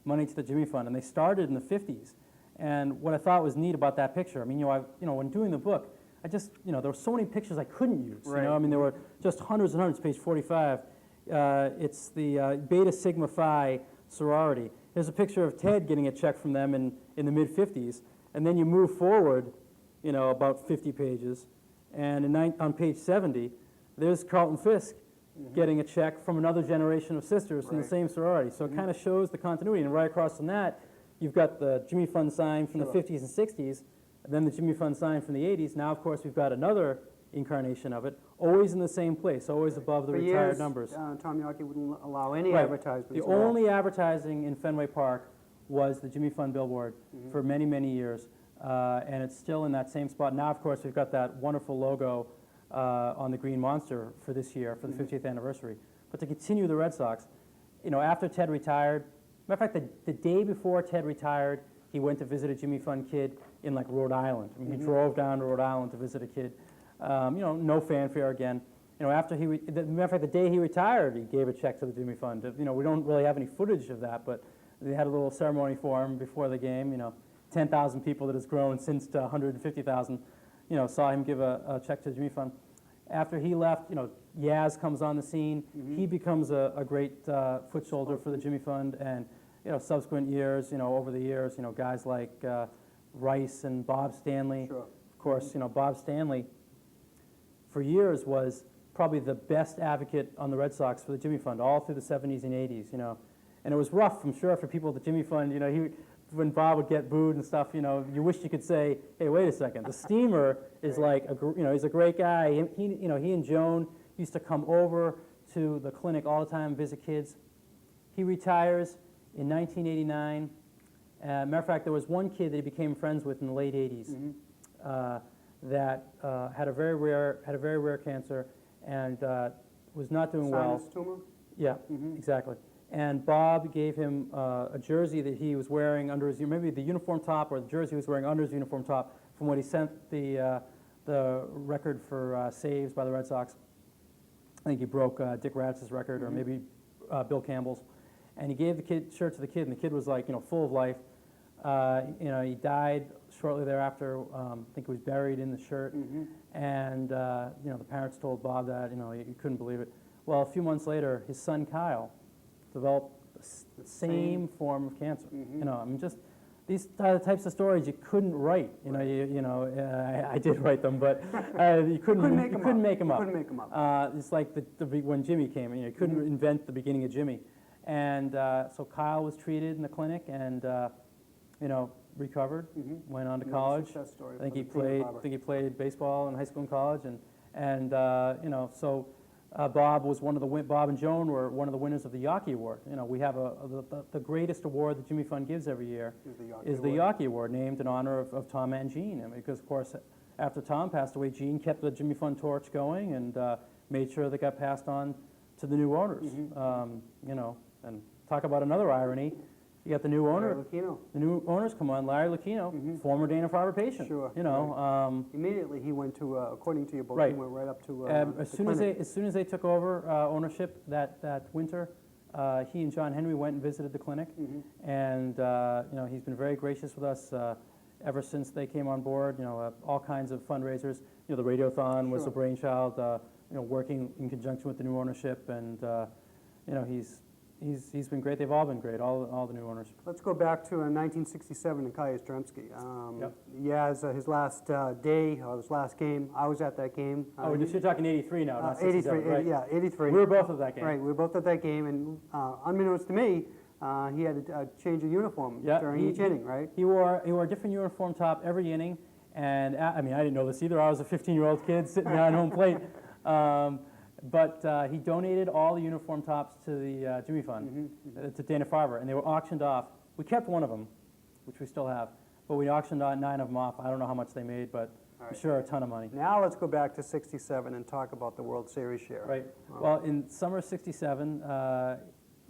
B: money to the Jimmy Fund, and they started in the 50s. And what I thought was neat about that picture, I mean, when doing the book, there were so many pictures I couldn't use.
A: Right.
B: I mean, there were just hundreds and hundreds. Page 45. It's the Beta Sigma Phi sorority. There's a picture of Ted getting a check from them in the mid 50s, and then you move forward, about 50 pages, and on page 70, there's Carlton Fisk getting a check from another generation of sisters from the same sorority. So it kind of shows the continuity. And right across from that, you've got the Jimmy Fund sign from the 50s and 60s, and then the Jimmy Fund sign from the 80s. Now, of course, we've got another incarnation of it, always in the same place, always above the retired numbers.
A: Tom Yawkey wouldn't allow any advertisements.
B: The only advertising in Fenway Park was the Jimmy Fund billboard for many, many years, and it's still in that same spot. Now, of course, we've got that wonderful logo on the Green Monster for this year, for the 50th anniversary. But to continue the Red Sox, after Ted retired, matter of fact, the day before Ted retired, he went to visit a Jimmy Fund kid in Rhode Island. I mean, he drove down to Rhode Island to visit a kid. No fanfare again. After matter of fact, the day he retired, he gave a check to the Jimmy Fund. We don't really have any footage of that, but they had a little ceremony for him before the game. 10,000 people that has grown since to 150,000. Saw him give a check to the Jimmy Fund. After he left, Yaz comes on the scene. He becomes a great foot soldier for the Jimmy Fund, and subsequent years, over the years, guys like Rice and Bob Stanley.
A: Sure.
B: Of course, Bob Stanley, for years, was probably the best advocate on the Red Sox for the Jimmy Fund, all through the 70s and 80s. And it was rough, I'm sure, for people at the Jimmy Fund. When Bob would get booed and stuff, you wish you could say, "Hey, wait a second. The Steamer is he's a great guy. He and Joan used to come over to the clinic all the time, visit kids." He retires in 1989. Matter of fact, there was one kid that he became friends with in the late 80s that had a very rare cancer and was not doing well.
A: Sinus tumor?
B: Yeah, exactly. And Bob gave him a jersey that he was wearing under his, maybe the uniform top or the jersey he was wearing under his uniform top from when he sent the record for saves by the Red Sox. I think he broke Dick Ratz's record or maybe Bill Campbell's. And he gave the shirt to the kid, and the kid was full of life. He died shortly thereafter. I think he was buried in the shirt. And the parents told Bob that he couldn't believe it. Well, a few months later, his son Kyle developed the same form of cancer. I mean, just these types of stories you couldn't write. I did write them, but you couldn't make them up. It's like when Jimmy came, you couldn't invent the beginning of Jimmy. And so Kyle was treated in the clinic and recovered. Went on to college. I think he played baseball in high school and college, and so Bob and Joan were one of the winners of the Yawkey Award. You know, we have the greatest award that Jimmy Fund gives every year is the Yawkey Award, named in honor of Tom and Gene. And because, of course, after Tom passed away, Gene kept the Jimmy Fund torch going and made sure that got passed on to the new owners. You know, and talk about another irony. You got the new owner. The new owners come on. Larry Lucchino, former Dana-Farber patient.
A: Sure.
B: You know,
A: immediately he went to, according to your book,
B: right.
A: he went right up to
B: as soon as they took over ownership that winter, he and John Henry went and visited the clinic, and you know, he's been very gracious with us ever since they came on board. You know, all kinds of fundraisers. You know, the Radiothon was a brainchild. You know, working in conjunction with the new ownership, and you know, he's been great. They've all been great, all the new owners.
A: Let's go back to 1967 in Kai Yastrzemski.
B: Yep.
A: Yeah, his last day, or his last game, I was at that game.
B: Oh, you're talking 83 now, not 67,
A: 83,
B: right?
A: yeah, 83.
B: We were both at that game.
A: Right, we were both at that game, and unbeknownst to me, he had a change of uniform during each inning, right?
B: He wore a different uniform top every inning, and I mean, I didn't know this either. I was a 15-year-old kid sitting down home plate. But he donated all the uniform tops to the Jimmy Fund, to Dana-Farber, and they were auctioned off. We kept one of them, which we still have, but we auctioned 9 of them off. I don't know how much they made, but I'm sure a ton of money.
A: Now let's go back to 67 and talk about the World Series share.
B: Right. Well, in summer of 67, the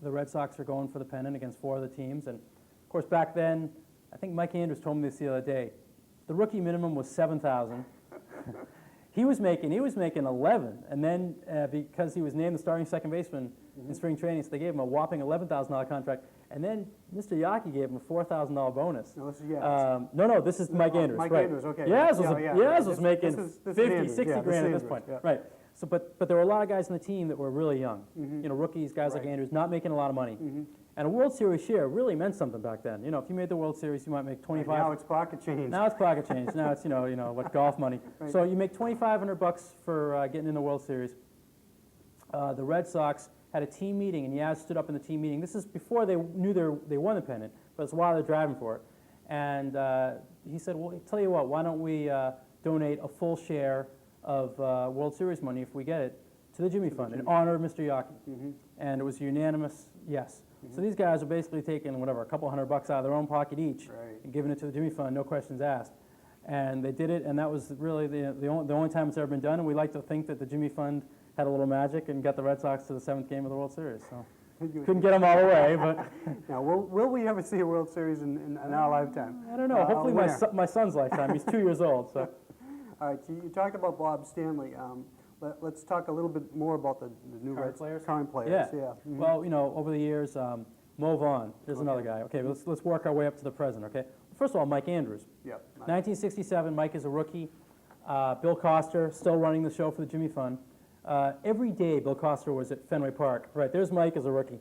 B: Red Sox are going for the pennant against 4 other teams, and of course back then, I think Mike Andrews told me this the other day, the rookie minimum was $7,000. He was making 11, and then because he was named the starting second baseman in spring training, so they gave him a whopping $11,000 contract, and then Mr. Yawkey gave him a $4,000 bonus.
A: No, this is Yaz.
B: No, this is Mike Andrews.
A: Mike
B: right.
A: Andrews, okay.
B: Yaz was making
A: this is
B: 50,
A: Andrews.
B: 60
A: Yeah,
B: grand at this
A: Andrews,
B: point.
A: yeah.
B: Right. So, but there were a lot of guys on the team that were really young. You know, rookies, guys like Andrews, not making a lot of money. And a World Series share really meant something back then. You know, if you made the World Series, you might make 25.
A: Now it's pocket change.
B: Now it's pocket change. Now it's you know what golf money.
A: Right.
B: So you make $2,500 for getting in the World Series. The Red Sox had a team meeting, and Yaz stood up in the team meeting. This is before they knew they won the pennant, but it's while they're driving for it. And he said, "Well, tell you what, why don't we donate a full share of World Series money if we get it to the Jimmy Fund in honor of Mr. Yawkey?" And it was unanimous yes. So these guys are basically taking whatever, a couple $100 out of their own pocket each and giving it to the Jimmy Fund, no questions asked. And they did it, and that was really the only time it's ever been done. And we like to think that the Jimmy Fund had a little magic and got the Red Sox to the 7th game of the World Series. So couldn't get them all the way, but
A: now will we ever see a World Series in our lifetime?
B: I don't know. Hopefully my son's lifetime. He's 2 years old. So
A: all right, so you talked about Bob Stanley. Let's talk a little bit more about the new
B: Current players?
A: Current players,
B: yeah. Well, you know, over the years, Mo Vaughn, there's another guy. Okay, let's work our way up to the present, okay? First of all, Mike Andrews.
A: Yep.
B: 1967, Mike is a rookie. Bill Coster, still running the show for the Jimmy Fund. Every day, Bill Coster was at Fenway Park. Right, there's Mike as a rookie.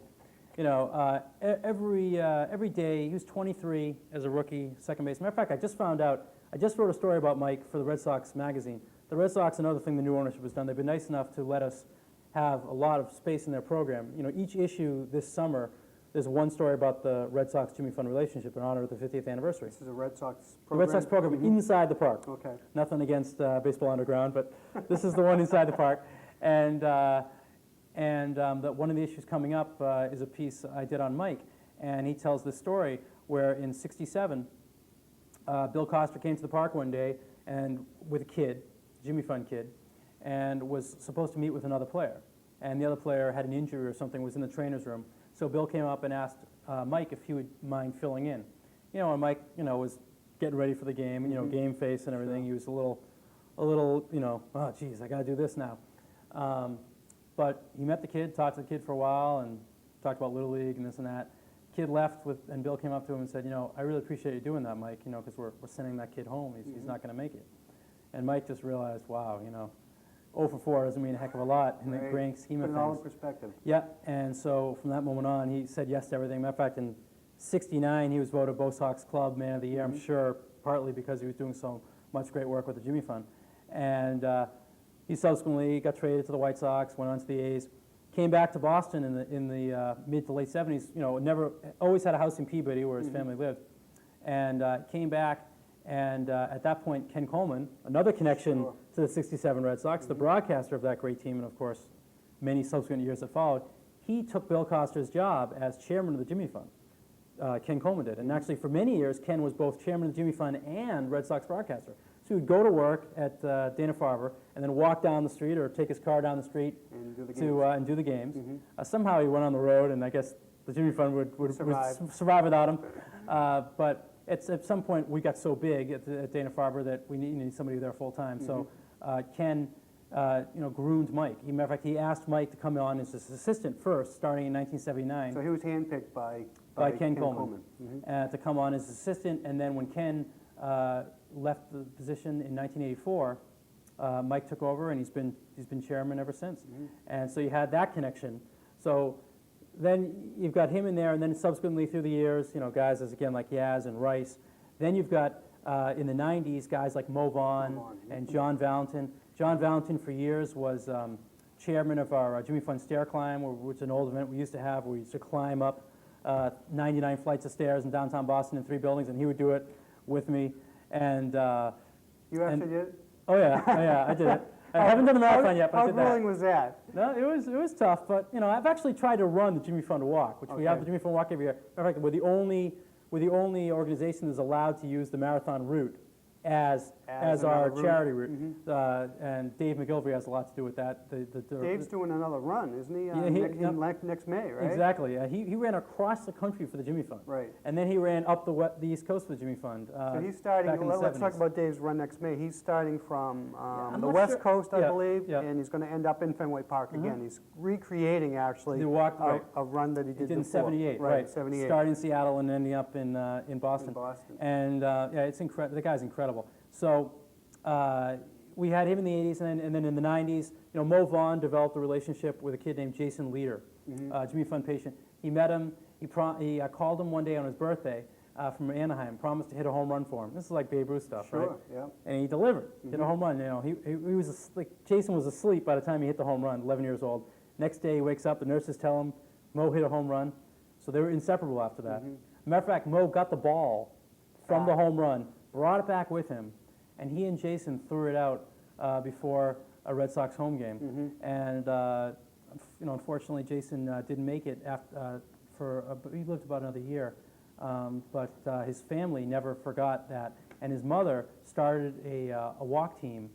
B: You know, every day, he was 23 as a rookie, second baseman. Matter of fact, I just found out, I just wrote a story about Mike for the Red Sox magazine. The Red Sox, another thing the new ownership has done, they've been nice enough to let us have a lot of space in their program. You know, each issue this summer, there's one story about the Red Sox-Jimmy Fund relationship in honor of the 50th anniversable.
A: This is a Red Sox
B: The
A: program?
B: Red Sox program inside the park.
A: Okay.
B: Nothing against Baseball Underground, but this is the one inside the park. And one of the issues coming up is a piece I did on Mike, and he tells this story where in '67, Bill Coster came to the park one day and with a kid, Jimmy Fund kid, and was supposed to meet with another player. And the other player had an injury or something, was in the trainer's room. So Bill came up and asked Mike if he would mind filling in. You know, and Mike, you know, was getting ready for the game, you know, game face and everything. He was a little, you know, oh, geez, I got to do this now. But he met the kid, talked to the kid for a while, and talked about Little League and this and that. Kid left and Bill came up to him and said, you know, I really appreciate you doing that, Mike, you know, because we're sending that kid home. He's not going to make it. And Mike just realized, wow, you know, 0 for 4 doesn't mean a heck of a lot in the grand scheme of
A: things. Put it all in
B: things.
A: perspective.
B: Yeah, and so from that moment on, he said yes to everything. Matter of fact, in '69, he was voted Bo Sox Club Man of the Year, I'm sure partly because he was doing so much great work with the Jimmy Fund. And he subsequently got traded to the White Sox, went on to the A's, came back to Boston in the mid to late '70s. You know, always had a house in Peabody where his family lived, and came back. And at that point, Ken Coleman, another connection to the '67 Red Sox, the broadcaster of that great team, and of course, many subsequent years that followed, he took Bill Coster's job as chairman of the Jimmy Fund. Ken Coleman did. And actually, for many years, Ken was both chairman of the Jimmy Fund and Red Sox broadcaster. So he would go to work at Dana-Farber and then walk down the street or take his car down the street
A: And do the games.
B: and do the games. Somehow he went on the road, and I guess the Jimmy Fund would survive without him. But at some point, we got so big at Dana-Farber that we need somebody there full time. So Ken groomed Mike. Matter of fact, he asked Mike to come on as his assistant first, starting in 1979.
A: So he was handpicked by
B: Ken Coleman. To come on as assistant, and then when Ken left the position in 1984, Mike took over, and he's been chairman ever since. And so you had that connection. So then you've got him in there, and then subsequently through the years, guys as again like Yaz and Rice. Then you've got in the 90s guys like Mo Vaughn and John Valentin. John Valentin for years was chairman of our Jimmy Fund stair climb, which is an old event we used to have. We used to climb up 99 flights of stairs in downtown Boston in 3 buildings, and he would do it with me. And
A: You actually did it?
B: Oh yeah, I did it. I haven't done the marathon yet, but I did that.
A: How grueling was that?
B: No, it was tough, but I've actually tried to run the Jimmy Fund Walk, which we have the Jimmy Fund Walk every year. In fact, we're the only organization that's allowed to use the marathon route as our charity route. And Dave McGilvery has a lot to do with that.
A: Dave's doing another run, isn't he? Next May, right?
B: Exactly. He ran across the country for the Jimmy Fund.
A: Right.
B: And then he ran up the East Coast for the Jimmy Fund.
A: So he's starting,
B: back in the
A: let's
B: 70s.
A: talk about Dave's run next May. He's starting from
B: I'm
A: the
B: not
A: West
B: sure.
A: Coast, I
B: Yeah,
A: believe,
B: yeah.
A: and he's going to end up in Fenway Park again. He's recreating, actually,
B: The walk, right.
A: a run that he did
B: in
A: before.
B: 78,
A: Right, 78.
B: Starting in Seattle and ending up in Boston.
A: In Boston.
B: And it's incredible. The guy's incredible. So we had him in the 80s, and then in the 90s, Mo Vaughn developed a relationship with a kid named Jason Leader, Jimmy Fund patient. He met him. He called him one day on his birthday from Anaheim, promised to hit a home run for him. This is like Babe Ruth stuff, right?
A: Sure, yeah.
B: And he delivered. Hit a home run. He was Jason was asleep by the time he hit the home run. 11 years old. Next day he wakes up. The nurses tell him Mo hit a home run. So they were inseparable after that. Matter of fact, Mo got the ball from the home run, brought it back with him, and he and Jason threw it out before a Red Sox home game. And unfortunately, Jason didn't make it after. He lived about another year. But his family never forgot that, and his mother started a walk team,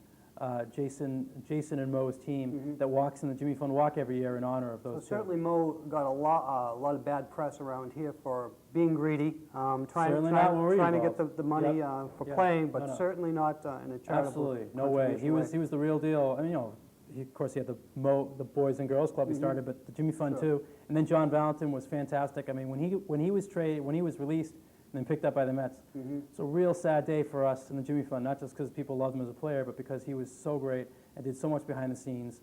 B: Jason and Mo's team, that walks in the Jimmy Fund Walk every year in honor of those two.
A: Certainly Mo got a lot of bad press around here for being greedy, trying to get the money for playing, but certainly not in a charitable.
B: Absolutely, no way. He was the real deal. I mean, of course, he had the Boys and Girls Club he started, but the Jimmy Fund too. And then John Valentin was fantastic. I mean, when he was released and then picked up by the Mets, it's a real sad day for us in the Jimmy Fund. Not just because people loved him as a player, but because he was so great and did so much behind the scenes.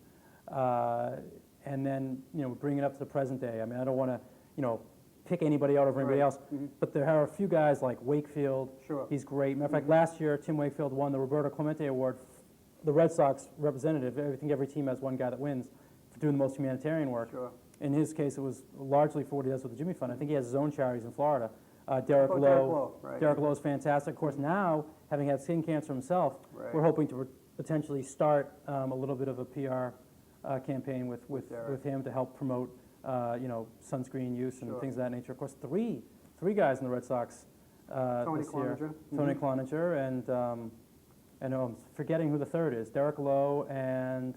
B: And then bring it up to the present day. I mean, I don't want to pick anybody out over anybody else, but there are a few guys like Wakefield.
A: Sure.
B: He's great. Matter of fact, last year Tim Wakefield won the Roberto Clemente Award. The Red Sox representative, I think every team has one guy that wins for doing the most humanitarian work.
A: Sure.
B: In his case, it was largely for what he does with the Jimmy Fund. I think he has his own charities in Florida. Derek Lowe.
A: Right.
B: Derek Lowe is fantastic. Of course, now, having had skin cancer himself, we're hoping to potentially start a little bit of a PR campaign with him to help promote sunscreen use and things of that nature. Of course, three guys in the Red Sox
A: Tony
B: this year.
A: Cloninger.
B: Tony Cloninger and I'm forgetting who the third is. Derek Lowe and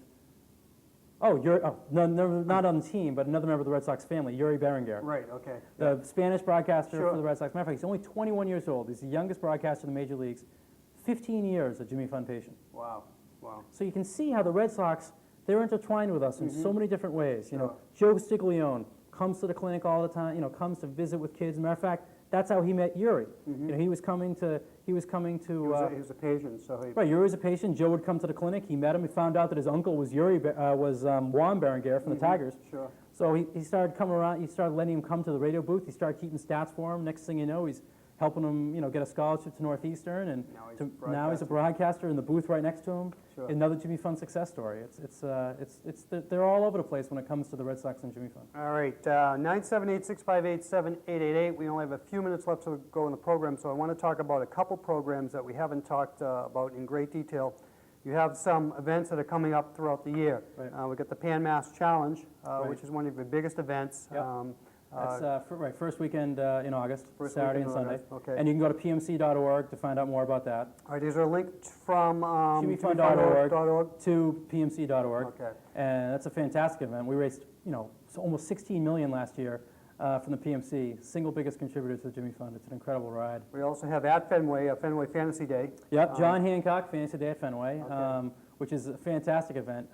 B: not on the team, but another member of the Red Sox family, Yuri Berenguer.
A: Right. Okay.
B: The Spanish broadcaster for the Red Sox. Matter of fact, he's only 21 years old. He's the youngest broadcaster in the major leagues. 15 years a Jimmy Fund patient.
A: Wow.
B: So you can see how the Red Sox, they're intertwined with us in so many different ways. Joe Stiglione comes to the clinic all the time. Comes to visit with kids. Matter of fact, that's how he met Yuri. He was coming to. He was a patient, so he. Right, Yuri was a patient. Joe would come to the clinic. He met him. He found out that his uncle was Juan Berenguer from the Tigers.
A: Sure.
B: So he started coming around. He started letting him come to the radio booth. He started keeping stats for him. Next thing you know, he's helping him, get a scholarship to Northeastern, and now he's a broadcaster in the booth right next to him.
A: Sure.
B: Another Jimmy Fund success story. They're all over the place when it comes to the Red Sox and Jimmy Fund.
A: All right, 978-658-7888. We only have a few minutes left to go in the program, so I want to talk about a couple programs that we haven't talked about in great detail. You have some events that are coming up throughout the year.
B: Right.
A: We've got the Pan Mass Challenge,
B: Right.
A: which is one of your biggest events.
B: Yep. That's right, first weekend in August,
A: First
B: Saturday and
A: weekend in
B: Sunday.
A: August, okay.
B: And you can go to pmc.org to find out more about that.
A: All right, is there a link from
B: jimmyfund.org to pmc.org.
A: Okay.
B: And that's a fantastic event. We raised, almost 16 million last year from the PMC, single biggest contributor to the Jimmy Fund. It's an incredible ride.
A: We also have at Fenway, a Fenway Fantasy Day.
B: Yep, John Hancock, Fantasy Day at Fenway,
A: Okay.
B: which is a fantastic event.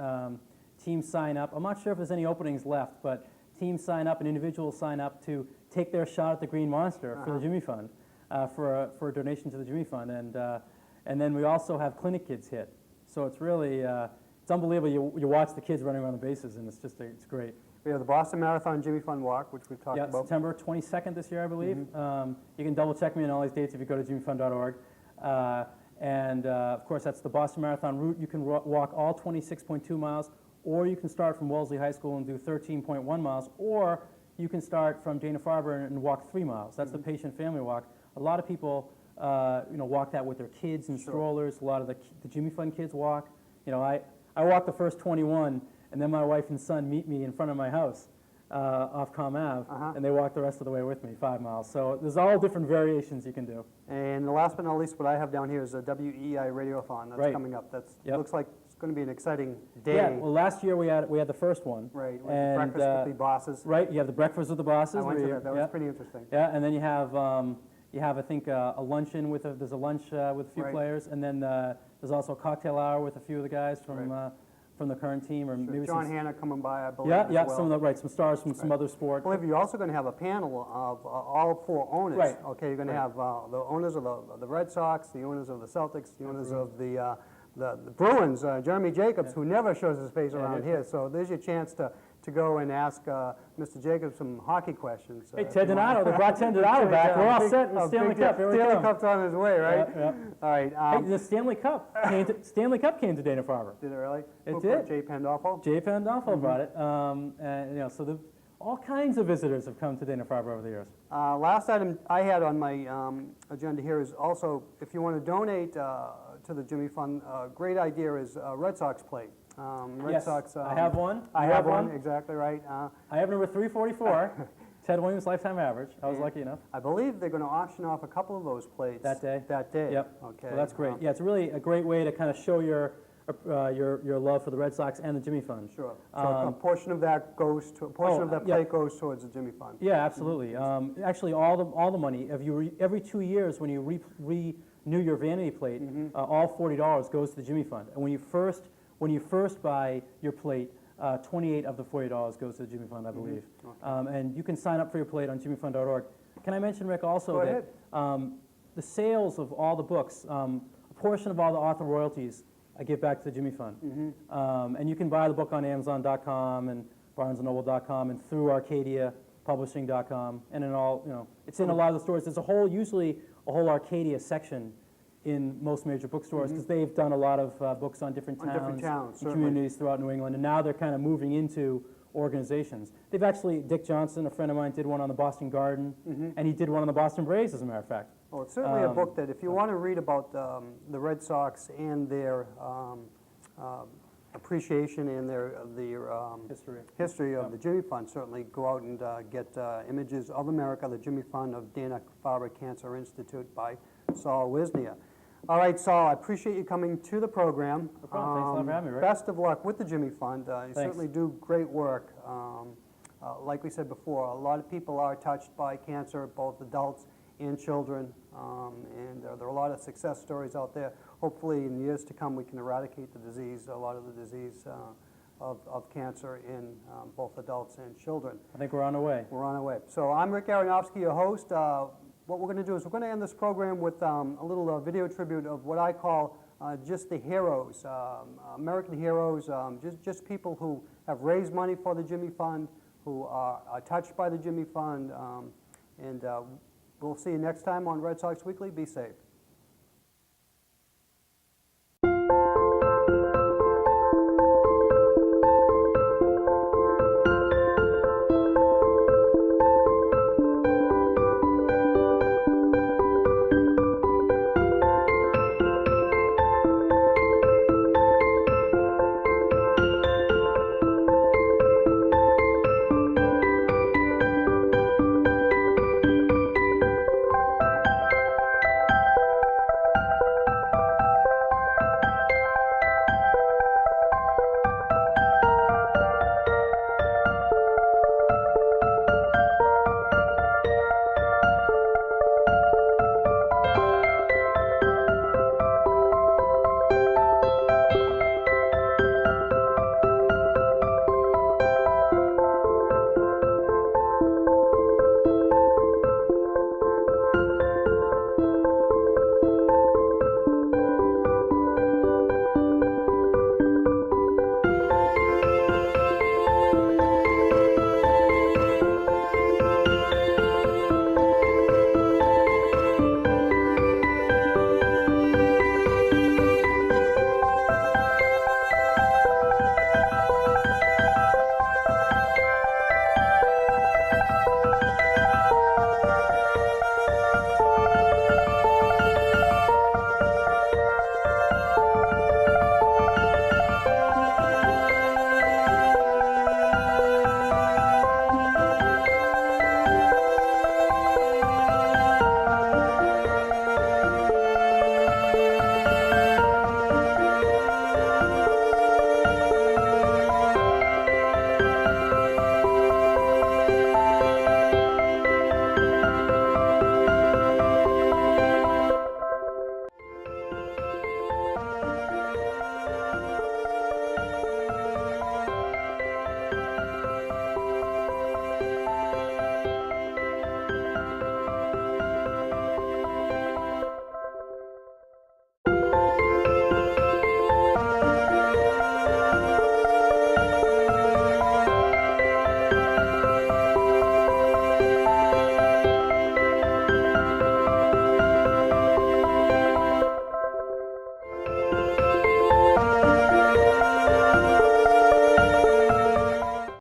B: Teams sign up. I'm not sure if there's any openings left, but teams sign up and individuals sign up to take their shot at the Green Monster for the Jimmy Fund, for a donation to the Jimmy Fund. And then we also have clinic kids hit. So it's really, it's unbelievable. You watch the kids running around the bases, and it's great.
A: We have the Boston Marathon Jimmy Fund Walk, which we've talked
B: Yeah,
A: about.
B: September 22nd this year, I believe. You can double check me on all these dates if you go to jimmyfund.org. Of course, that's the Boston Marathon route. You can walk all 26.2 miles, or you can start from Wellesley High School and do 13.1 miles, or you can start from Dana-Farber and walk 3 miles. That's the patient family walk. A lot of people walk that with their kids in strollers. A lot of the Jimmy Fund kids walk. I walked the first 21, and then my wife and son meet me in front of my house off Com Ave, and they walk the rest of the way with me, 5 miles. So there's all different variations you can do.
A: And the last but not least, what I have down here is a WEI Radiothon that's coming up. Looks like it's going to be an exciting day.
B: Yeah, well, last year we had the first one.
A: Right, with
B: and,
A: breakfast with the bosses.
B: Right, you have the breakfast with the bosses.
A: I went to that. That was pretty interesting.
B: Yeah, and then you have I think a luncheon with there's a lunch with a few
A: Right.
B: players, and then there's also a cocktail hour with a few of the guys from the current team, or maybe
A: John
B: some.
A: Hanna coming by, I believe.
B: Yeah,
A: as
B: yeah,
A: well.
B: some stars from some other
A: I
B: sport.
A: believe you're also going to have a panel of all 4 owners.
B: Right.
A: Okay, you're going to have the owners of the Red Sox, the owners of the Celtics, the owners of the Bruins, Jeremy Jacobs, who never shows his face around here. So there's your chance to go and ask Mr. Jacobs some hockey questions.
B: Hey, Ted Donato, they brought Ted Donato back. We're all set in the Stanley Cup. Here we
A: Stanley
B: come.
A: Cup's on his way, right?
B: Yeah.
A: All right.
B: Hey, the Stanley Cup came to Dana-Farber.
A: Did it really?
B: It
A: Who,
B: did.
A: Jay Pandolfo?
B: Jay Pandolfo brought it. So all kinds of visitors have come to Dana-Farber over the years.
A: Last item I had on my agenda here is also, if you want to donate to the Jimmy Fund, a great idea is Red Sox plate.
B: Yes,
A: Sox.
B: I have one.
A: I
B: You
A: have one, exactly right.
B: I have number 344, Ted Williams lifetime average. I was lucky enough.
A: I believe they're going to auction off a couple of those plates.
B: That day?
A: That day.
B: Yep.
A: Okay.
B: So that's great. Yeah, it's really a great way to kind of show your love for the Red Sox and the Jimmy Fund.
A: Sure. So a portion of that goes to, plate goes towards the Jimmy Fund.
B: Yeah, absolutely. Actually, all the money, every 2 years when you renew your vanity plate, all $40 goes to the Jimmy Fund. And when you first buy your plate, 28 of the $40 goes to the Jimmy Fund, I believe. Okay. And you can sign up for your plate on jimmyfund.org. Can I mention, Rick, also
A: Go
B: that the sales of all the books, a portion of all the author royalties, I give back to the Jimmy Fund. And you can buy the book on Amazon.com and BarnesandNoble.com and through ArcadiaPublishing.com, and in all, it's in a lot of the stores. There's usually a whole Arcadia section in most major bookstores, because they've done a lot of books on different towns and communities throughout New England, and now they're kind of moving into organizations. They've actually, Dick Johnson, a friend of mine, did one on the Boston Garden, and he did one on the Boston Braves, as a matter of fact.
A: Well, it's certainly a book that if you want to read about the Red Sox and their appreciation and their history of the Jimmy Fund, certainly go out and get Images of America, the Jimmy Fund of Dana-Farber Cancer Institute by Saul Wisnia. All right, Saul, I appreciate you coming to the program.
B: No problem. Thanks a lot for having me, Rick.
A: Best of luck with the Jimmy Fund. You certainly do great work. Like we said before, a lot of people are touched by cancer, both adults and children, and there are a lot of success stories out there. Hopefully, in years to come, we can eradicate the disease, a lot of the disease of cancer in both adults and children.
B: I think we're on our way.
A: We're on our way. So I'm Rick Aronofsky, your host. What we're going to do is we're going to end this program with a little video tribute of what I call just the heroes, American heroes, just people who have raised money for the Jimmy Fund, who are touched by the Jimmy Fund, and we'll see you next time on Red Sox Weekly. Be safe.